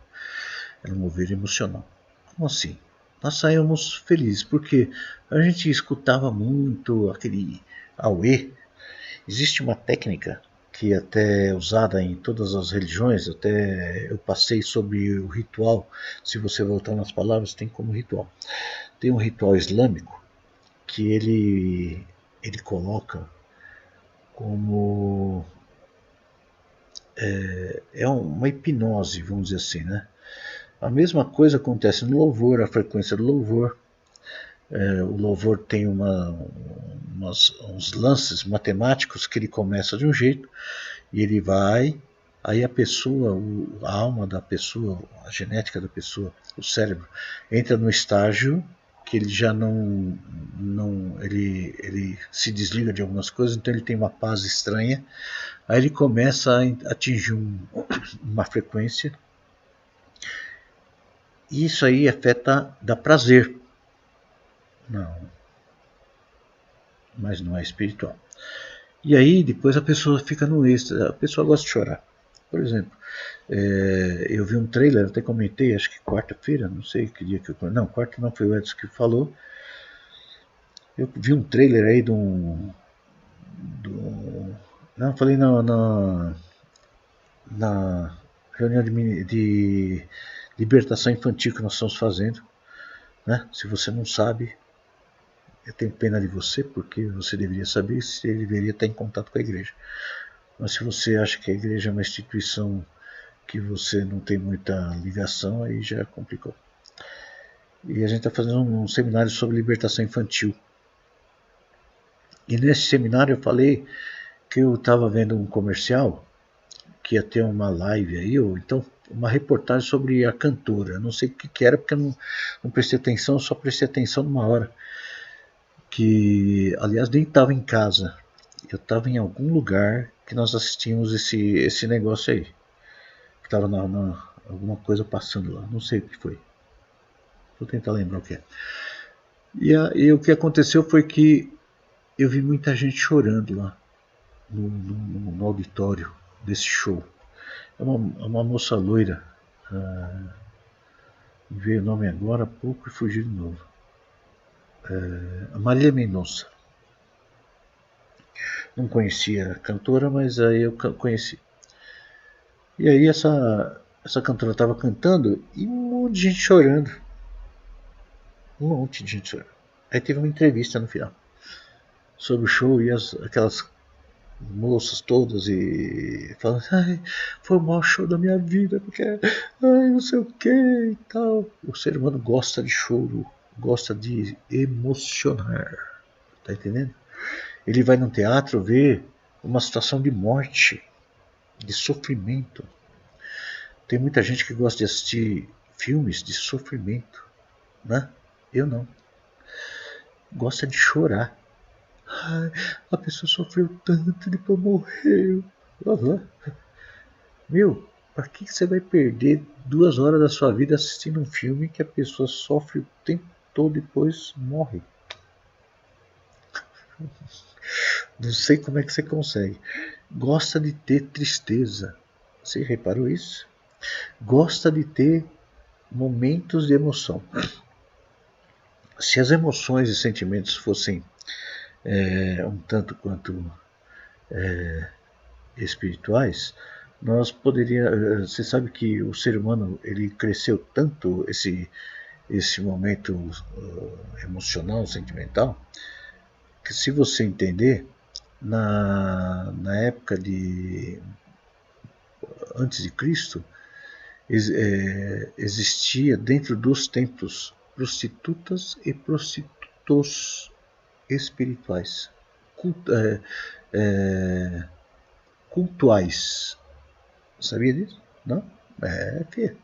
Era mover emocional. Como assim? Nós saímos felizes, porque a gente escutava muito aquele auê. Existe uma técnica que até é usada em todas as religiões, até eu passei sobre o ritual. Se você voltar nas palavras, tem como ritual. Tem um ritual islâmico que ele coloca como uma hipnose, vamos dizer assim, né? A mesma coisa acontece no louvor, a frequência do louvor. O louvor tem uns lances matemáticos que ele começa de um jeito e ele vai, aí a pessoa, a alma da pessoa, a genética da pessoa, o cérebro, entra no estágio que ele já ele se desliga de algumas coisas, então ele tem uma paz estranha. Aí ele começa a atingir uma frequência, e isso aí afeta, dá prazer. Não, mas não é espiritual. E aí depois a pessoa fica no êxtase, a pessoa gosta de chorar. Por exemplo, eu vi um trailer, até comentei, acho que quarta-feira, não sei que dia que eu... Não, quarta não, foi o Edson que falou. Eu vi um trailer aí não, falei na reunião de libertação infantil que nós estamos fazendo. Né? Se você não sabe, eu tenho pena de você, porque você deveria saber, você deveria estar em contato com a igreja. Mas se você acha que a igreja é uma instituição que você não tem muita ligação, aí já complicou. E a gente está fazendo um seminário sobre libertação infantil. E nesse seminário eu falei que eu estava vendo um comercial, que ia ter uma live aí, ou então uma reportagem sobre a cantora. Não sei o que era, porque eu não prestei atenção, eu só prestei atenção numa hora. Que, aliás, nem estava em casa. Eu estava em algum lugar que nós assistimos esse negócio aí. Que estava alguma coisa passando lá. Não sei o que foi. Vou tentar lembrar o que é. E o que aconteceu foi que eu vi muita gente chorando lá no auditório desse show. É uma moça loira. Me veio o nome agora há pouco e fugiu de novo. A Marília Mendonça. Não conhecia a cantora, mas aí eu conheci. E aí essa cantora estava cantando e um monte de gente chorando. Um monte de gente chorando. Aí teve uma entrevista no final sobre o show e aquelas moças todas e falando, ai, foi o maior show da minha vida, porque ai, não sei o que e tal. O ser humano gosta de choro, gosta de emocionar. Tá entendendo? Ele vai num teatro ver uma situação de morte, de sofrimento. Tem muita gente que gosta de assistir filmes de sofrimento, né? Eu não. Gosta de chorar. Ai, a pessoa sofreu tanto, depois morreu. Uhum. Meu, pra que você vai perder 2 horas da sua vida assistindo um filme que a pessoa sofre o tempo todo e depois morre? Não sei como é que você consegue. Gosta de ter tristeza. Você reparou isso? Gosta de ter momentos de emoção. Se as emoções e sentimentos fossem um tanto quanto espirituais, nós poderíamos. Você sabe que o ser humano ele cresceu tanto esse momento emocional, sentimental, que se você entender, na época de antes de Cristo, existia dentro dos templos prostitutas e prostitutos espirituais, cultuais. Sabia disso? Não? Filha.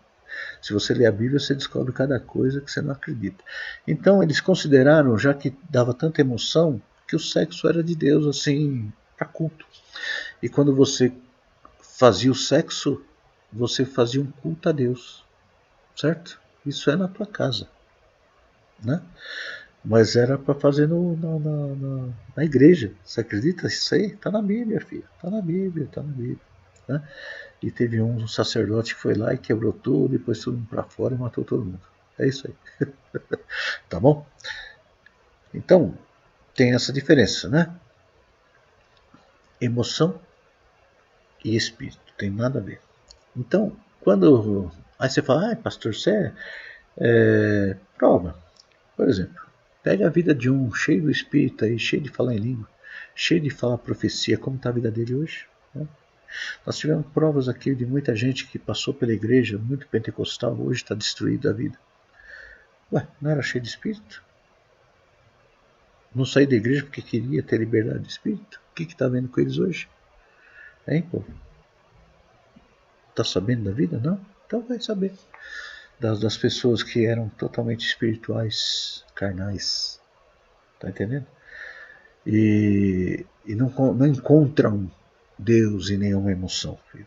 Se você ler a Bíblia, você descobre cada coisa que você não acredita. Então, eles consideraram, já que dava tanta emoção, que o sexo era de Deus, assim, para culto. E quando você fazia o sexo, você fazia um culto a Deus, certo? Isso é na tua casa, né? Mas era para fazer na igreja. Você acredita? Isso aí está na Bíblia, filho. Está na Bíblia, está na Bíblia. Né? E teve um sacerdote que foi lá e quebrou tudo, depois tudo para fora e matou todo mundo. É isso aí. Tá bom? Então, tem essa diferença, né? Emoção e espírito. Tem nada a ver. Então, quando. Aí você fala, pastor, você prova. Por exemplo, pega a vida de um cheio do espírito aí, cheio de falar em língua, cheio de falar profecia, como está a vida dele hoje. Né? Nós tivemos provas aqui de muita gente que passou pela igreja, muito pentecostal, hoje está destruída a vida. Ué, não era cheio de espírito? Não saí da igreja porque queria ter liberdade de espírito? O que está vendo com eles hoje? Hein, povo? Está sabendo da vida? Não? Então vai saber. das pessoas que eram totalmente espirituais, carnais. Tá entendendo? E não encontram Deus em nenhuma emoção. Filho.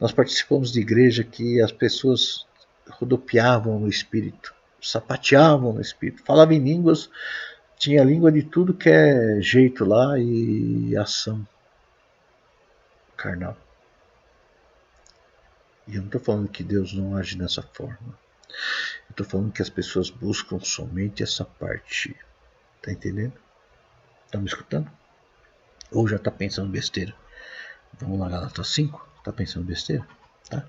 Nós participamos de igreja que as pessoas rodopiavam no espírito, sapateavam no espírito, falavam em línguas, tinha língua de tudo que é jeito lá e ação carnal. E eu não estou falando que Deus não age dessa forma. Eu estou falando que as pessoas buscam somente essa parte. Tá entendendo? Tá me escutando? Ou já tá pensando besteira? Vamos lá, Gálatas 5? Tá pensando besteira? Tá?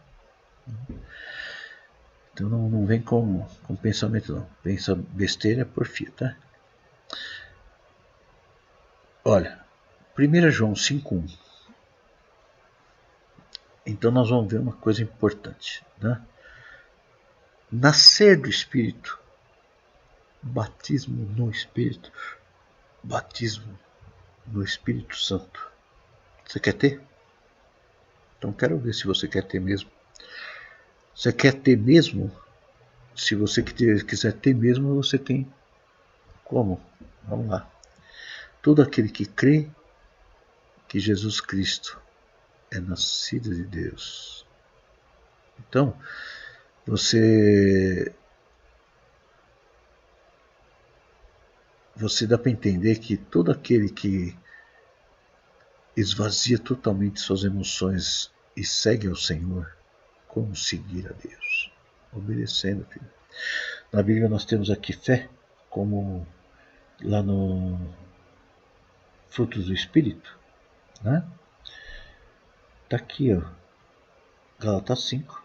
Então não vem com pensamento não. Pensa besteira é porfia, tá? Olha, 1 João 5,1. Então nós vamos ver uma coisa importante, né? Nascer do Espírito, batismo no Espírito, batismo no Espírito Santo. Você quer ter? Então quero ver se você quer ter mesmo. Você quer ter mesmo? Se você quiser ter mesmo, você tem como? Vamos lá. Todo aquele que crê que Jesus Cristo é nascido de Deus. Então, você dá para entender que todo aquele que esvazia totalmente suas emoções e segue ao Senhor, como seguir a Deus? Obedecendo, filho. Na Bíblia nós temos aqui fé, como lá no Frutos do Espírito, né? Tá aqui, ó, Gálatas 5.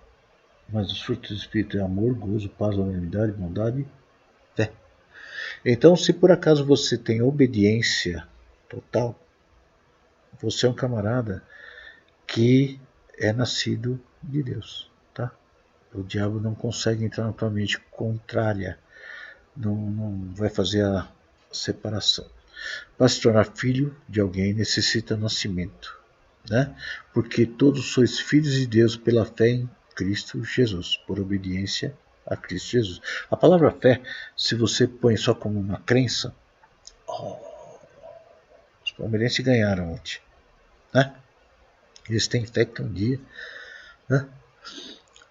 Mas os frutos do Espírito é amor, gozo, paz, longanimidade, bondade, fé. Então, se por acaso você tem obediência total, você é um camarada que é nascido de Deus, tá? O diabo não consegue entrar na tua mente contrária, não vai fazer a separação. Para se tornar filho de alguém necessita nascimento, né? Porque todos sois filhos de Deus pela fé em Cristo Jesus, por obediência a Cristo Jesus. A palavra fé, se você põe só como uma crença, os palmeirenses ganharam ontem, né? Eles têm fé que um dia, né,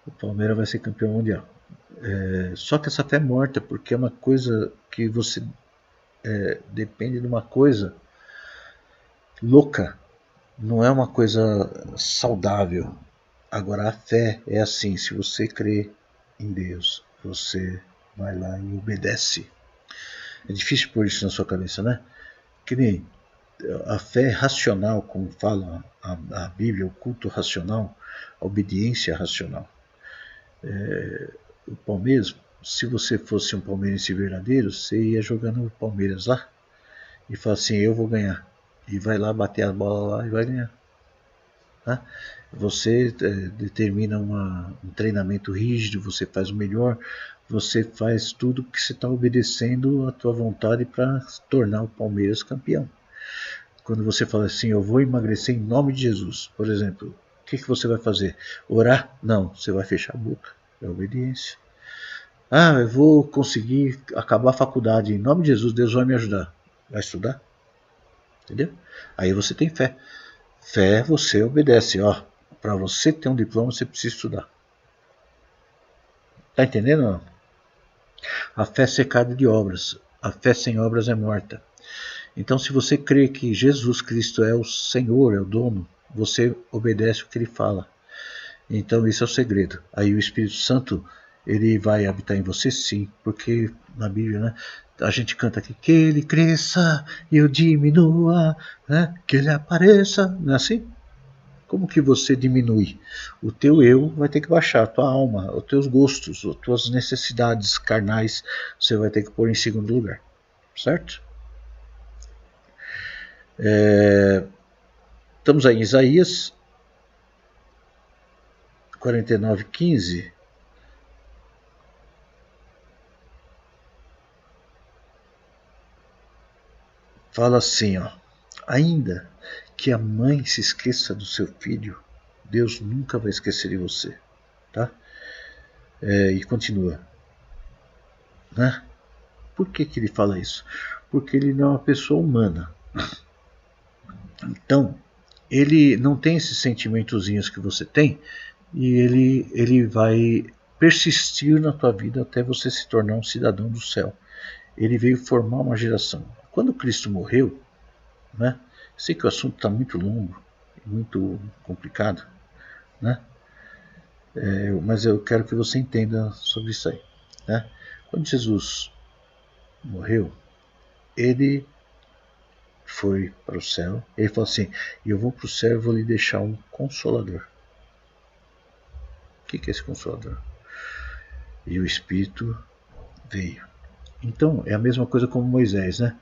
o Palmeiras vai ser campeão mundial. Só que essa fé é morta, porque é uma coisa que você depende de uma coisa louca, não é uma coisa saudável. Agora a fé é assim, se você crê em Deus, você vai lá e obedece. É difícil pôr isso na sua cabeça, né? Que nem a fé racional, como fala a Bíblia, o culto racional, a obediência racional. O Palmeiras, se você fosse um palmeirense verdadeiro, você ia jogar no Palmeiras lá e falar assim, eu vou ganhar. E vai lá bater a bola lá e vai ganhar. Tá? Você determina um treinamento rígido, você faz o melhor, você faz tudo que você está obedecendo a tua vontade para tornar o Palmeiras campeão. Quando você fala assim, eu vou emagrecer em nome de Jesus, por exemplo, o que você vai fazer? Orar? Não, você vai fechar a boca, é obediência. Ah, eu vou conseguir acabar a faculdade, em nome de Jesus, Deus vai me ajudar. Vai estudar? Entendeu? Aí você tem fé. Fé, você obedece, ó. Para você ter um diploma, você precisa estudar. Tá entendendo? Não? A fé é secada de obras. A fé sem obras é morta. Então, se você crê que Jesus Cristo é o Senhor, é o dono, você obedece o que ele fala. Então, isso é o segredo. Aí o Espírito Santo, ele vai habitar em você, sim, porque na Bíblia, né, a gente canta aqui, que ele cresça e eu diminua, né, que ele apareça, não é assim? Como que você diminui? O teu eu vai ter que baixar, a tua alma, os teus gostos, as tuas necessidades carnais, você vai ter que pôr em segundo lugar, certo? Estamos aí em Isaías 49:15. Fala assim, ó, ainda que a mãe se esqueça do seu filho, Deus nunca vai esquecer de você, tá? E continua, né? Por que ele fala isso? Porque ele não é uma pessoa humana. Então, ele não tem esses sentimentozinhos que você tem, e ele vai persistir na tua vida até você se tornar um cidadão do céu. Ele veio formar uma geração. Quando Cristo morreu, né? Sei que o assunto está muito longo, muito complicado, né? Mas eu quero que você entenda sobre isso aí, né? Quando Jesus morreu, ele foi para o céu. Ele falou assim: eu vou para o céu e vou lhe deixar um consolador. O que é esse consolador? E o Espírito veio. Então é a mesma coisa como Moisés, né?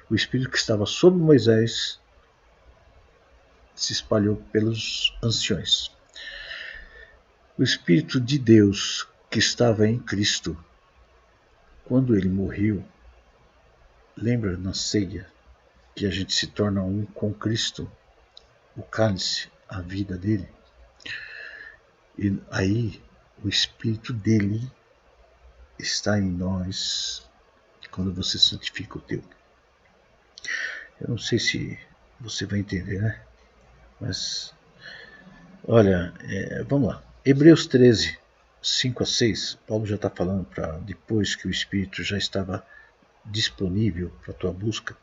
O Espírito que estava sobre Moisés se espalhou pelos anciões. O Espírito de Deus que estava em Cristo, quando ele morreu, lembra na ceia que a gente se torna um com Cristo, o cálice, a vida dele? E aí o Espírito dele está em nós quando você santifica o teu. Eu não sei se você vai entender, né? Mas, olha, vamos lá. Hebreus 13, 5 a 6, Paulo já está falando para depois que o Espírito já estava disponível para a tua busca.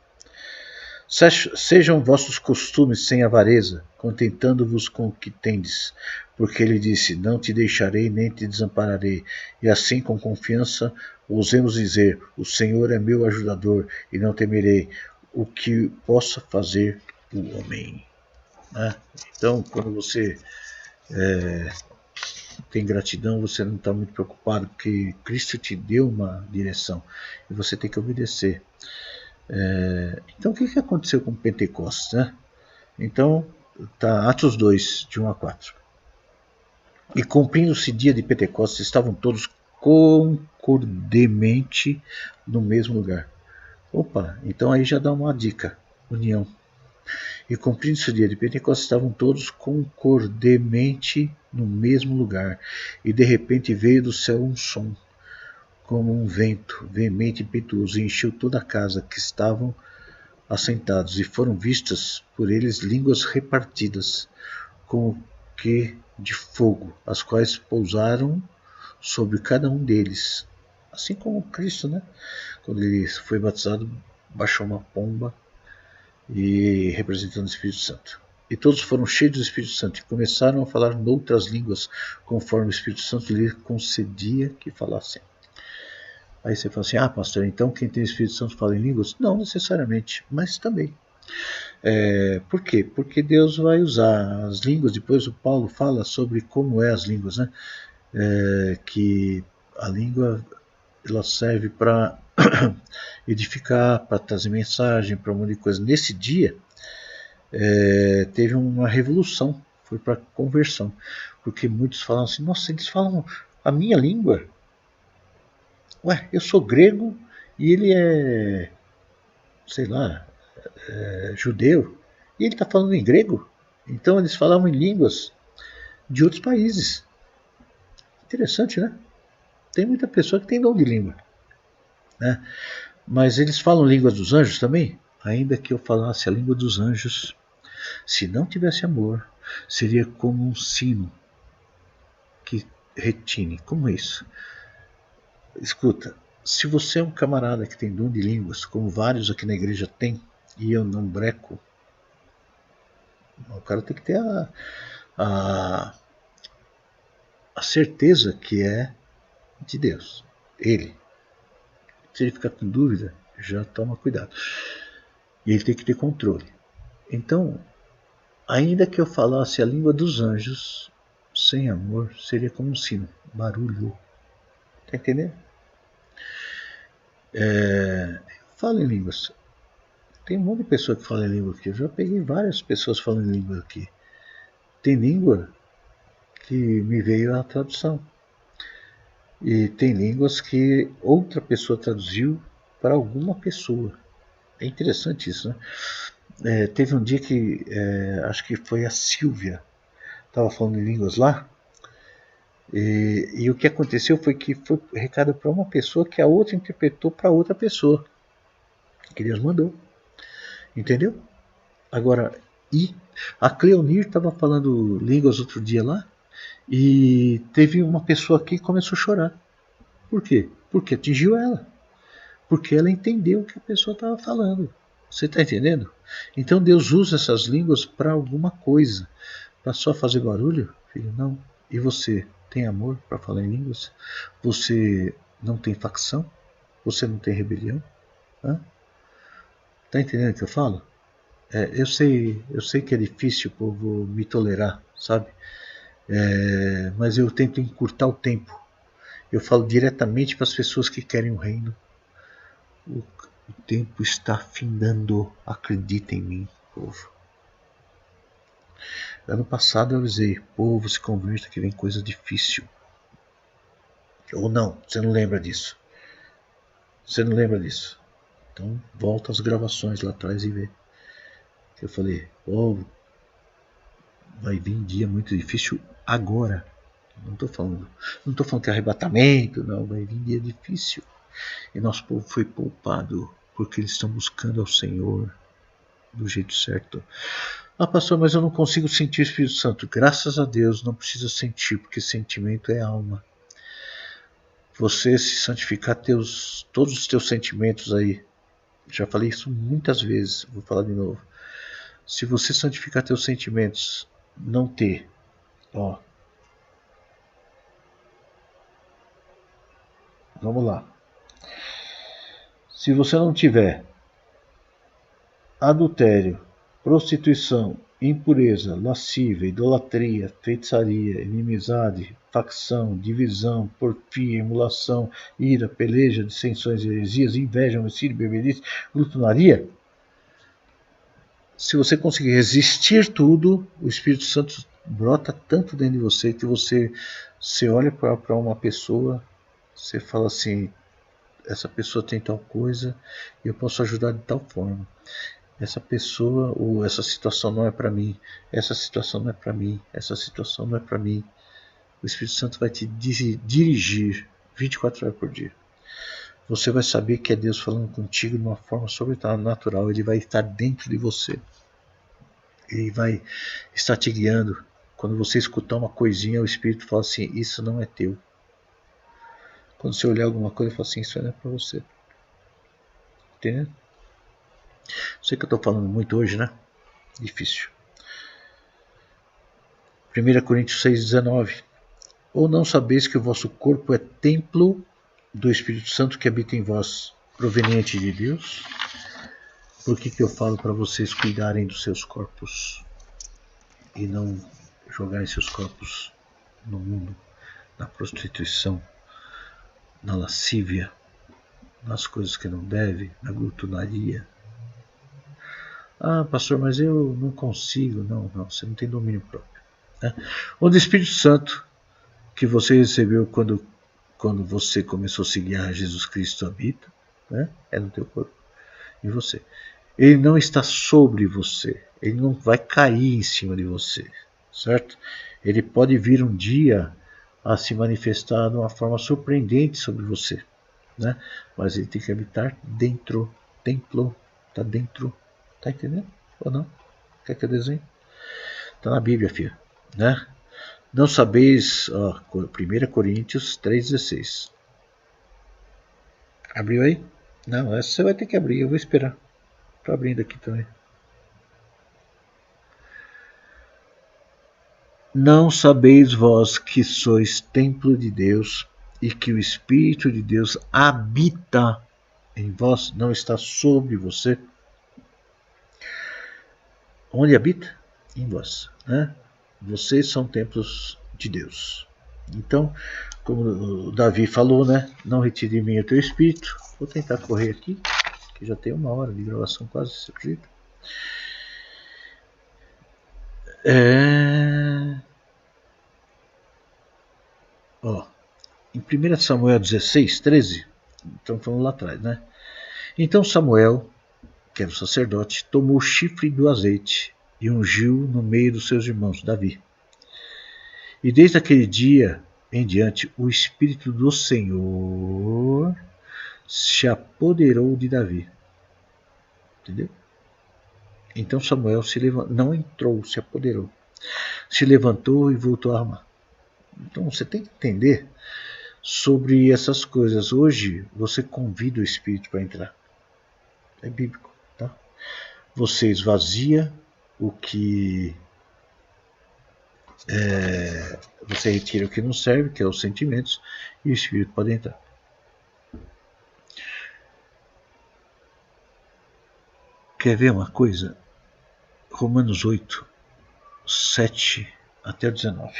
Sejam vossos costumes sem avareza, contentando-vos com o que tendes, porque ele disse: não te deixarei nem te desampararei. E assim, com confiança, ousemos dizer: o Senhor é meu ajudador, e não temerei o que possa fazer o homem. Né? Então, quando você tem gratidão, você não está muito preocupado, porque Cristo te deu uma direção e você tem que obedecer. Então, o que aconteceu com Pentecostes, né? Então, tá, Atos 2, de 1 a 4. E cumprindo-se dia de Pentecostes, estavam todos concordemente no mesmo lugar. Opa, então aí já dá uma dica, união. E cumprindo-se o dia de Pentecostes, estavam todos concordemente no mesmo lugar. E de repente veio do céu um som, como um vento veemente e impetuoso, e encheu toda a casa que estavam assentados, e foram vistas por eles línguas repartidas, como que de fogo, as quais pousaram sobre cada um deles. Assim como Cristo, né? Quando ele foi batizado, baixou uma pomba e representando o Espírito Santo. E todos foram cheios do Espírito Santo e começaram a falar noutras línguas, conforme o Espírito Santo lhe concedia que falassem. Aí você fala assim: ah, pastor, então quem tem o Espírito Santo fala em línguas? Não necessariamente, mas também. Por quê? Porque Deus vai usar as línguas. Depois o Paulo fala sobre como é as línguas, né? Que a língua ela serve para edificar, para trazer mensagem, para um monte de coisa. Nesse dia teve uma revolução, foi para conversão, porque muitos falam assim: nossa, eles falam a minha língua. Ué, eu sou grego e ele é, sei lá, judeu, e ele está falando em grego. Então eles falavam em línguas de outros países. Interessante, né? Tem muita pessoa que tem dom de língua, né? Mas eles falam língua dos anjos também? Ainda que eu falasse a língua dos anjos, se não tivesse amor, seria como um sino que retine. Como isso? Escuta, se você é um camarada que tem dom de línguas, como vários aqui na igreja têm, e eu não breco, o cara tem que ter a, a certeza que é de Deus. Ele. Se ele ficar com dúvida, já toma cuidado. E ele tem que ter controle. Então, ainda que eu falasse a língua dos anjos, sem amor, seria como um sino, barulho. Tá entendendo? Fala em línguas. Tem um monte de pessoa que fala em língua aqui. Eu já peguei várias pessoas falando em língua aqui. Tem língua que me veio a tradução. E tem línguas que outra pessoa traduziu para alguma pessoa. É interessante isso, né? Teve um dia que acho que foi a Silvia, estava falando em línguas lá, E o que aconteceu foi que foi recado para uma pessoa que a outra interpretou para outra pessoa. Que Deus mandou. Entendeu? Agora, e a Cleonir estava falando línguas outro dia lá, e teve uma pessoa aqui que começou a chorar. Por quê? Porque atingiu ela. Porque ela entendeu o que a pessoa estava falando. Você está entendendo? Então Deus usa essas línguas para alguma coisa. Para só fazer barulho? Filho, não. E você tem amor para falar em línguas? Você não tem facção? Você não tem rebelião? Tá entendendo o que eu falo? Eu sei que é difícil o povo me tolerar, sabe? Mas eu tento encurtar o tempo. Eu falo diretamente para as pessoas que querem o reino. O tempo está findando. Acredita em mim, povo. Ano passado eu avisei, povo, se converta que vem coisa difícil. Ou não, você não lembra disso. Você não lembra disso. Então volta às gravações lá atrás e vê. Eu falei, povo, vai vir um dia muito difícil agora. Não estou falando que é arrebatamento, não, vai vir um dia difícil. E nosso povo foi poupado porque eles estão buscando ao Senhor do jeito certo. Ah, pastor, mas eu não consigo sentir o Espírito Santo. Graças a Deus não precisa sentir, porque sentimento é alma. Você se santificar todos os teus sentimentos aí. Já falei isso muitas vezes, vou falar de novo. Se você santificar teus sentimentos, não ter, ó. Vamos lá. Se você não tiver adultério, prostituição, impureza, lascívia, idolatria, feitiçaria, inimizade, facção, divisão, porfia, emulação, ira, peleja, dissensões, heresias, inveja, homicídio, bebedice, glutonaria, se você conseguir resistir tudo, o Espírito Santo brota tanto dentro de você que você olha para uma pessoa, você fala assim, essa pessoa tem tal coisa e eu posso ajudar de tal forma. Essa pessoa ou essa situação não é para mim, essa situação não é para mim, essa situação não é para mim. O Espírito Santo vai te dirigir 24 horas por dia. Você vai saber que é Deus falando contigo de uma forma sobrenatural. Ele vai estar dentro de você. Ele vai estar te guiando. Quando você escutar uma coisinha, o Espírito fala assim, isso não é teu. Quando você olhar alguma coisa, fala assim, isso não é para você. Entendeu? Sei que eu estou falando muito hoje, né? Difícil. 1 Coríntios 6,19. Ou não sabeis que o vosso corpo é templo do Espírito Santo que habita em vós, proveniente de Deus? Por que eu falo para vocês cuidarem dos seus corpos e não jogarem seus corpos no mundo, na prostituição, na lascívia, nas coisas que não deve, na glutonaria? Ah, pastor, mas eu não consigo. Não, você não tem domínio próprio. Né? O Espírito Santo que você recebeu quando você começou a seguir a Jesus Cristo habita, né? É no teu corpo, em você. Ele não está sobre você, ele não vai cair em cima de você, certo? Ele pode vir um dia a se manifestar de uma forma surpreendente sobre você, né? Mas ele tem que habitar dentro, templo, está dentro, tá entendendo? Ou não? Quer que eu desenhe? Está na Bíblia, filho, né? Não sabeis, 1 Coríntios 3,16. Abriu aí? Não, essa você vai ter que abrir, eu vou esperar. Estou abrindo aqui também. Não sabeis vós que sois templo de Deus e que o Espírito de Deus habita em vós, não está sobre você? Onde habita? Em vós, né? Vocês são templos de Deus. Então, como o Davi falou, né? Não retire de mim o teu espírito. Vou tentar correr aqui, que já tem 1 hora de gravação quase, você acredita? Em 1 Samuel 16, 13, estamos falando lá atrás, né? Então Samuel, que era o sacerdote, tomou o chifre do azeite e ungiu no meio dos seus irmãos, Davi. E desde aquele dia em diante, o Espírito do Senhor se apoderou de Davi. Entendeu? Então Samuel se levantou, não entrou, se apoderou. Se levantou e voltou a armar. Então você tem que entender sobre essas coisas. Hoje você convida o Espírito para entrar. É bíblico, tá? Você esvazia o que você retira o que não serve, que é os sentimentos, e o Espírito pode entrar. Quer ver uma coisa? Romanos 8, 7 até o 19.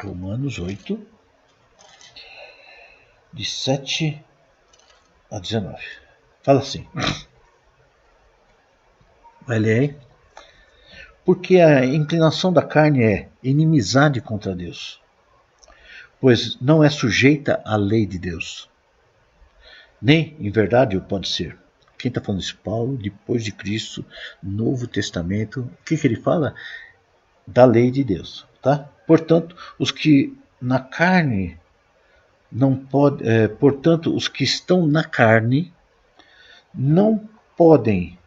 Romanos 8, de 7 a 19. Fala assim. Vai ler aí? Porque a inclinação da carne é inimizade contra Deus, pois não é sujeita à lei de Deus. Nem, em verdade, o pode ser. Quem está falando isso? Paulo, depois de Cristo, Novo Testamento. O que ele fala? Da lei de Deus. Tá? Portanto, os que na carne não podem, portanto, os que estão na carne não podem.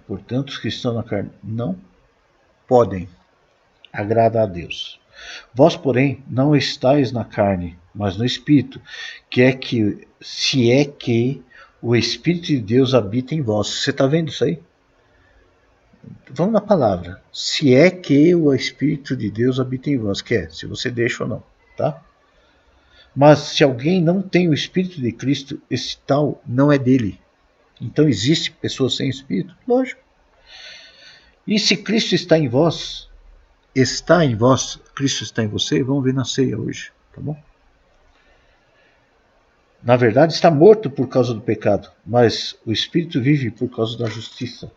Portanto, os que estão na carne não podem agradar a Deus. Vós, porém, não estáis na carne, mas no Espírito, que é que, se é que o Espírito de Deus habita em vós. Você está vendo isso aí? Vamos na palavra. Se é que o Espírito de Deus habita em vós, que é, se você deixa ou não, tá? Mas se alguém não tem o Espírito de Cristo, esse tal não é dele. Então existe pessoas sem Espírito? Lógico. E se Cristo está em vós, Cristo está em você, vamos ver na ceia hoje, tá bom? Na verdade está morto por causa do pecado, mas o Espírito vive por causa da justiça.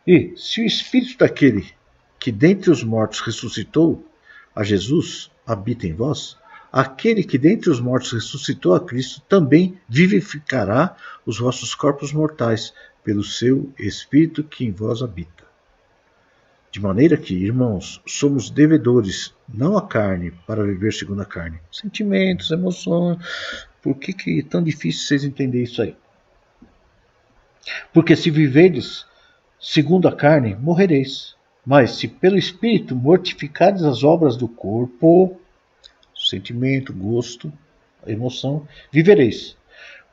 E se o Espírito daquele que dentre os mortos ressuscitou a Jesus habita em vós, aquele que dentre os mortos ressuscitou a Cristo também vivificará os vossos corpos mortais pelo seu Espírito que em vós habita. De maneira que, irmãos, somos devedores, não à carne, para viver segundo a carne. Sentimentos, emoções. Por que é tão difícil vocês entenderem isso aí? Porque se viverdes segundo a carne, morrereis. Mas se pelo Espírito mortificardes as obras do corpo, sentimento, gosto, emoção, vivereis.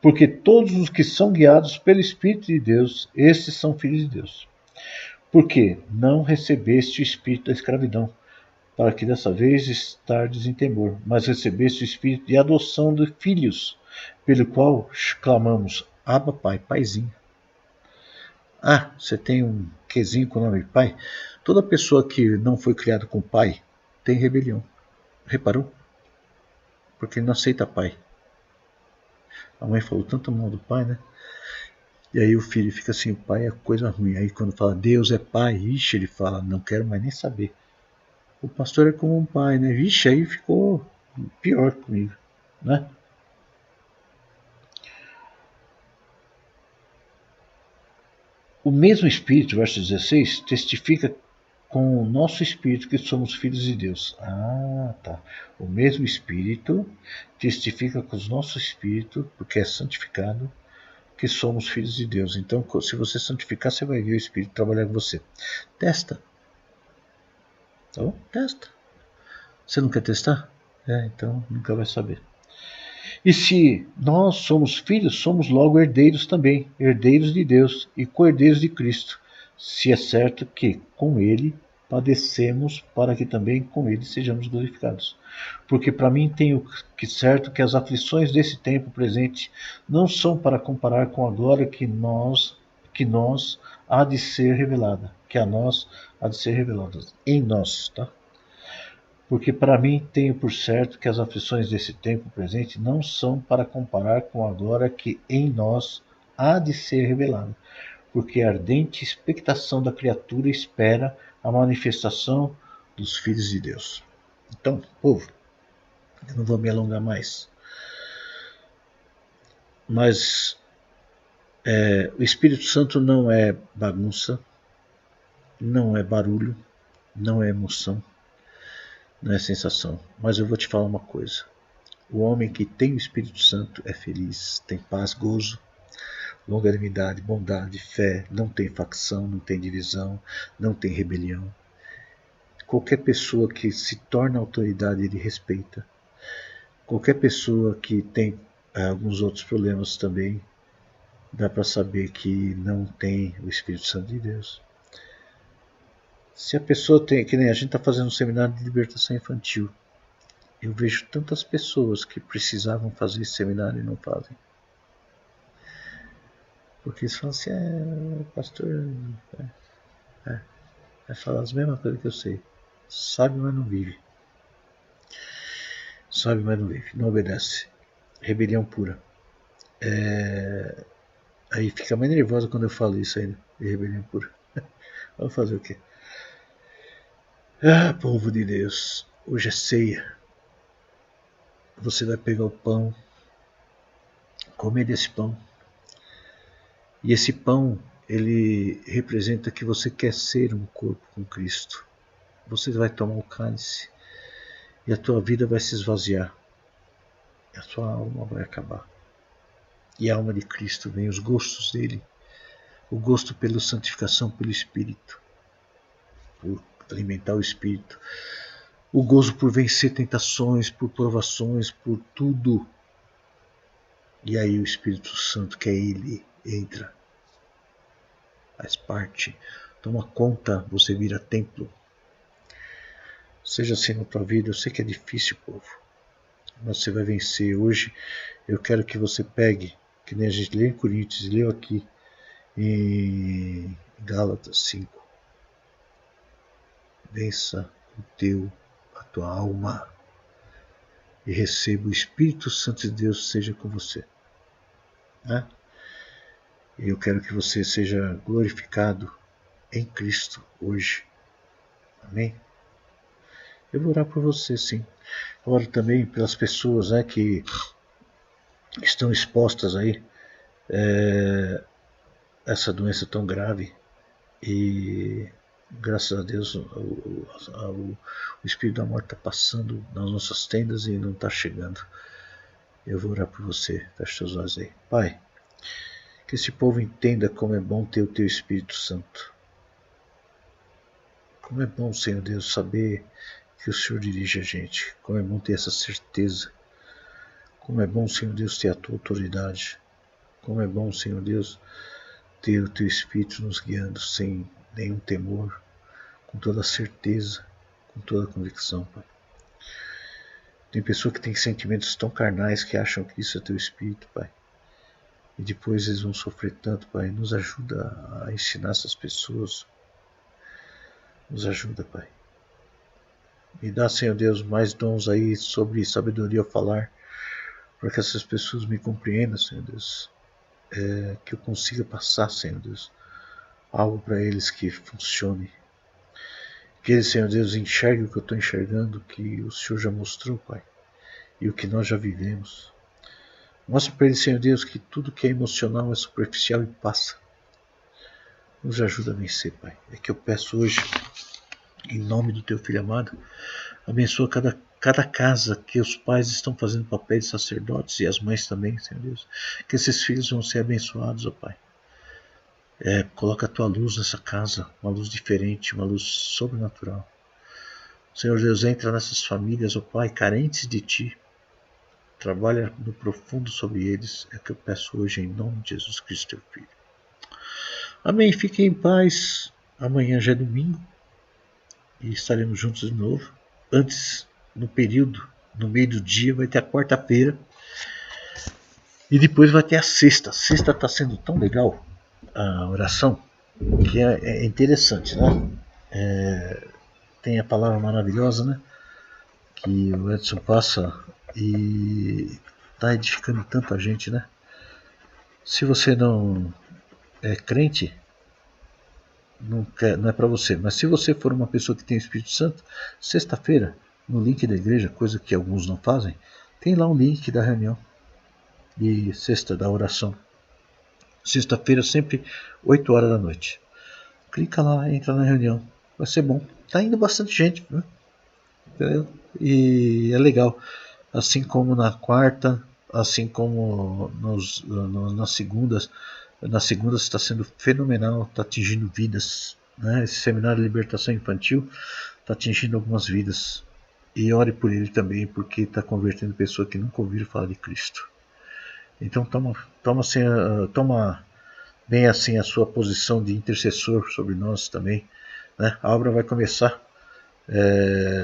Porque todos os que são guiados pelo Espírito de Deus, esses são filhos de Deus. Porque não recebeste o espírito da escravidão, para que dessa vez estardes em temor, mas recebeste o espírito de adoção de filhos, pelo qual clamamos, Abba, Pai, Paizinho. Ah, você tem um quezinho com o nome de pai? Toda pessoa que não foi criada com pai tem rebelião. Reparou? Porque ele não aceita pai. A mãe falou tanto mal do pai, né? E aí o filho fica assim, o pai é coisa ruim. Aí quando fala Deus é pai, ixi, ele fala, não quero mais nem saber. O pastor é como um pai, né? Vixe, aí ficou pior comigo, né? O mesmo Espírito, verso 16, testifica com o nosso Espírito que somos filhos de Deus. Ah, tá. O mesmo Espírito testifica com o nosso Espírito, porque é santificado, que somos filhos de Deus. Então, se você santificar, você vai ver o Espírito trabalhar com você. Testa. Tá bom? Testa. Você não quer testar? Então nunca vai saber. E se nós somos filhos, somos logo herdeiros também, herdeiros de Deus e co-herdeiros de Cristo, se é certo que com ele padecemos, para que também com ele sejamos glorificados. Porque para mim tenho que certo que as aflições desse tempo presente não são para comparar com a glória que nós há de ser revelada, que a nós há de ser revelada em nós, tá? Porque para mim tenho por certo que as aflições desse tempo presente não são para comparar com a glória que em nós há de ser revelada, porque a ardente expectação da criatura espera a manifestação dos filhos de Deus. Então, povo, eu não vou me alongar mais, mas O Espírito Santo não é bagunça, não é barulho, não é emoção, não é sensação. Mas eu vou te falar uma coisa. O homem que tem o Espírito Santo é feliz, tem paz, gozo, longanimidade, bondade, fé, não tem facção, não tem divisão, não tem rebelião. Qualquer pessoa que se torna autoridade ele respeita. Qualquer pessoa que tem alguns outros problemas também, dá para saber que não tem o Espírito Santo de Deus. Se a pessoa tem, que nem a gente está fazendo um seminário de libertação infantil, eu vejo tantas pessoas que precisavam fazer esse seminário e não fazem. Porque eles falam assim, pastor, vai falar as mesmas coisas que eu sei. Sabe, mas não vive. Sabe, mas não vive. Não obedece. Rebelião pura. Aí fica mais nervosa quando eu falo isso ainda, de rebelião pura. Vamos fazer o quê? Povo de Deus, hoje é ceia. Você vai pegar o pão, comer desse pão. E esse pão, ele representa que você quer ser um corpo com Cristo. Você vai tomar o cálice e a tua vida vai se esvaziar. E a tua alma vai acabar. E a alma de Cristo vem, os gostos dele. O gosto pela santificação pelo Espírito. Por alimentar o Espírito. O gozo por vencer tentações, por provações, por tudo. E aí o Espírito Santo, que é ele, entra. Faz parte. Toma conta, você vira templo. Seja assim na tua vida, eu sei que é difícil, povo. Mas você vai vencer. Hoje eu quero que você pegue, que nem a gente leu em Coríntios, leu aqui em Gálatas 5. Vença a tua alma e receba o Espírito Santo de Deus seja com você. Né? E eu quero que você seja glorificado em Cristo hoje. Amém? Eu vou orar por você, sim. Eu oro também pelas pessoas, né, que estão expostas aí essa doença tão grave. E graças a Deus o Espírito da Morte está passando nas nossas tendas e não está chegando. Eu vou orar por você. Feche seus olhos aí. Pai, que esse povo entenda como é bom ter o Teu Espírito Santo. Como é bom, Senhor Deus, saber que o Senhor dirige a gente. Como é bom ter essa certeza. Como é bom, Senhor Deus, ter a Tua autoridade. Como é bom, Senhor Deus, ter o Teu Espírito nos guiando sem nenhum temor, com toda a certeza, com toda a convicção, Pai. Tem pessoa que tem sentimentos tão carnais que acham que isso é Teu Espírito, Pai. E depois eles vão sofrer tanto, Pai. Nos ajuda a ensinar essas pessoas. Nos ajuda, Pai. Me dá, Senhor Deus, mais dons aí sobre sabedoria ao falar, para que essas pessoas me compreendam, Senhor Deus. Que eu consiga passar, Senhor Deus, algo para eles que funcione. Que eles, Senhor Deus, enxerguem o que eu estou enxergando, que o Senhor já mostrou, Pai, e o que nós já vivemos. Mostra para eles, Senhor Deus, que tudo que é emocional é superficial e passa. Nos ajuda a vencer, Pai. É que eu peço hoje, em nome do Teu Filho amado, abençoa cada casa que os pais estão fazendo papel de sacerdotes e as mães também, Senhor Deus. Que esses filhos vão ser abençoados, ó Pai. Coloca a Tua luz nessa casa, uma luz diferente, uma luz sobrenatural. Senhor Deus, entra nessas famílias, ó Pai, carentes de Ti. Trabalha no profundo sobre eles. É o que eu peço hoje em nome de Jesus Cristo, Teu Filho. Amém. Fiquem em paz. Amanhã já é domingo e estaremos juntos de novo. Antes, no meio do dia, vai ter a quarta-feira e depois vai ter a sexta. A sexta está sendo tão legal, a oração, que é interessante, né? Tem a palavra maravilhosa, né? Que o Edson passa e está edificando tanta gente, né? Se você não é crente, não é para você. Mas se você for uma pessoa que tem o Espírito Santo, sexta-feira, no link da igreja, coisa que alguns não fazem, tem lá um link da reunião de sexta da oração. Sexta-feira, sempre 8 horas da noite. Clica lá, entra na reunião. Vai ser bom. Tá indo bastante gente, viu? Entendeu? E é legal. Assim como na quarta, assim como nas segundas. Nas segundas está sendo fenomenal, está atingindo vidas. Né? Esse seminário de libertação infantil está atingindo algumas vidas. E ore por ele também, porque está convertendo pessoas que nunca ouviram falar de Cristo. Então toma bem assim a sua posição de intercessor sobre nós também. Né? A obra vai começar.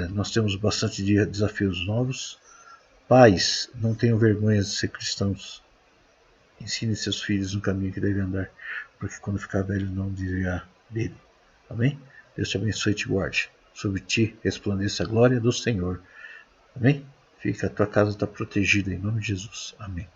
Nós temos bastante desafios novos. Pais, não tenham vergonha de ser cristãos. Ensine seus filhos no caminho que devem andar, porque quando ficar velho não desviar dele. Amém? Deus te abençoe e te guarde. Sobre ti resplandeça a glória do Senhor. Amém? Fica, a tua casa está protegida em nome de Jesus. Amém.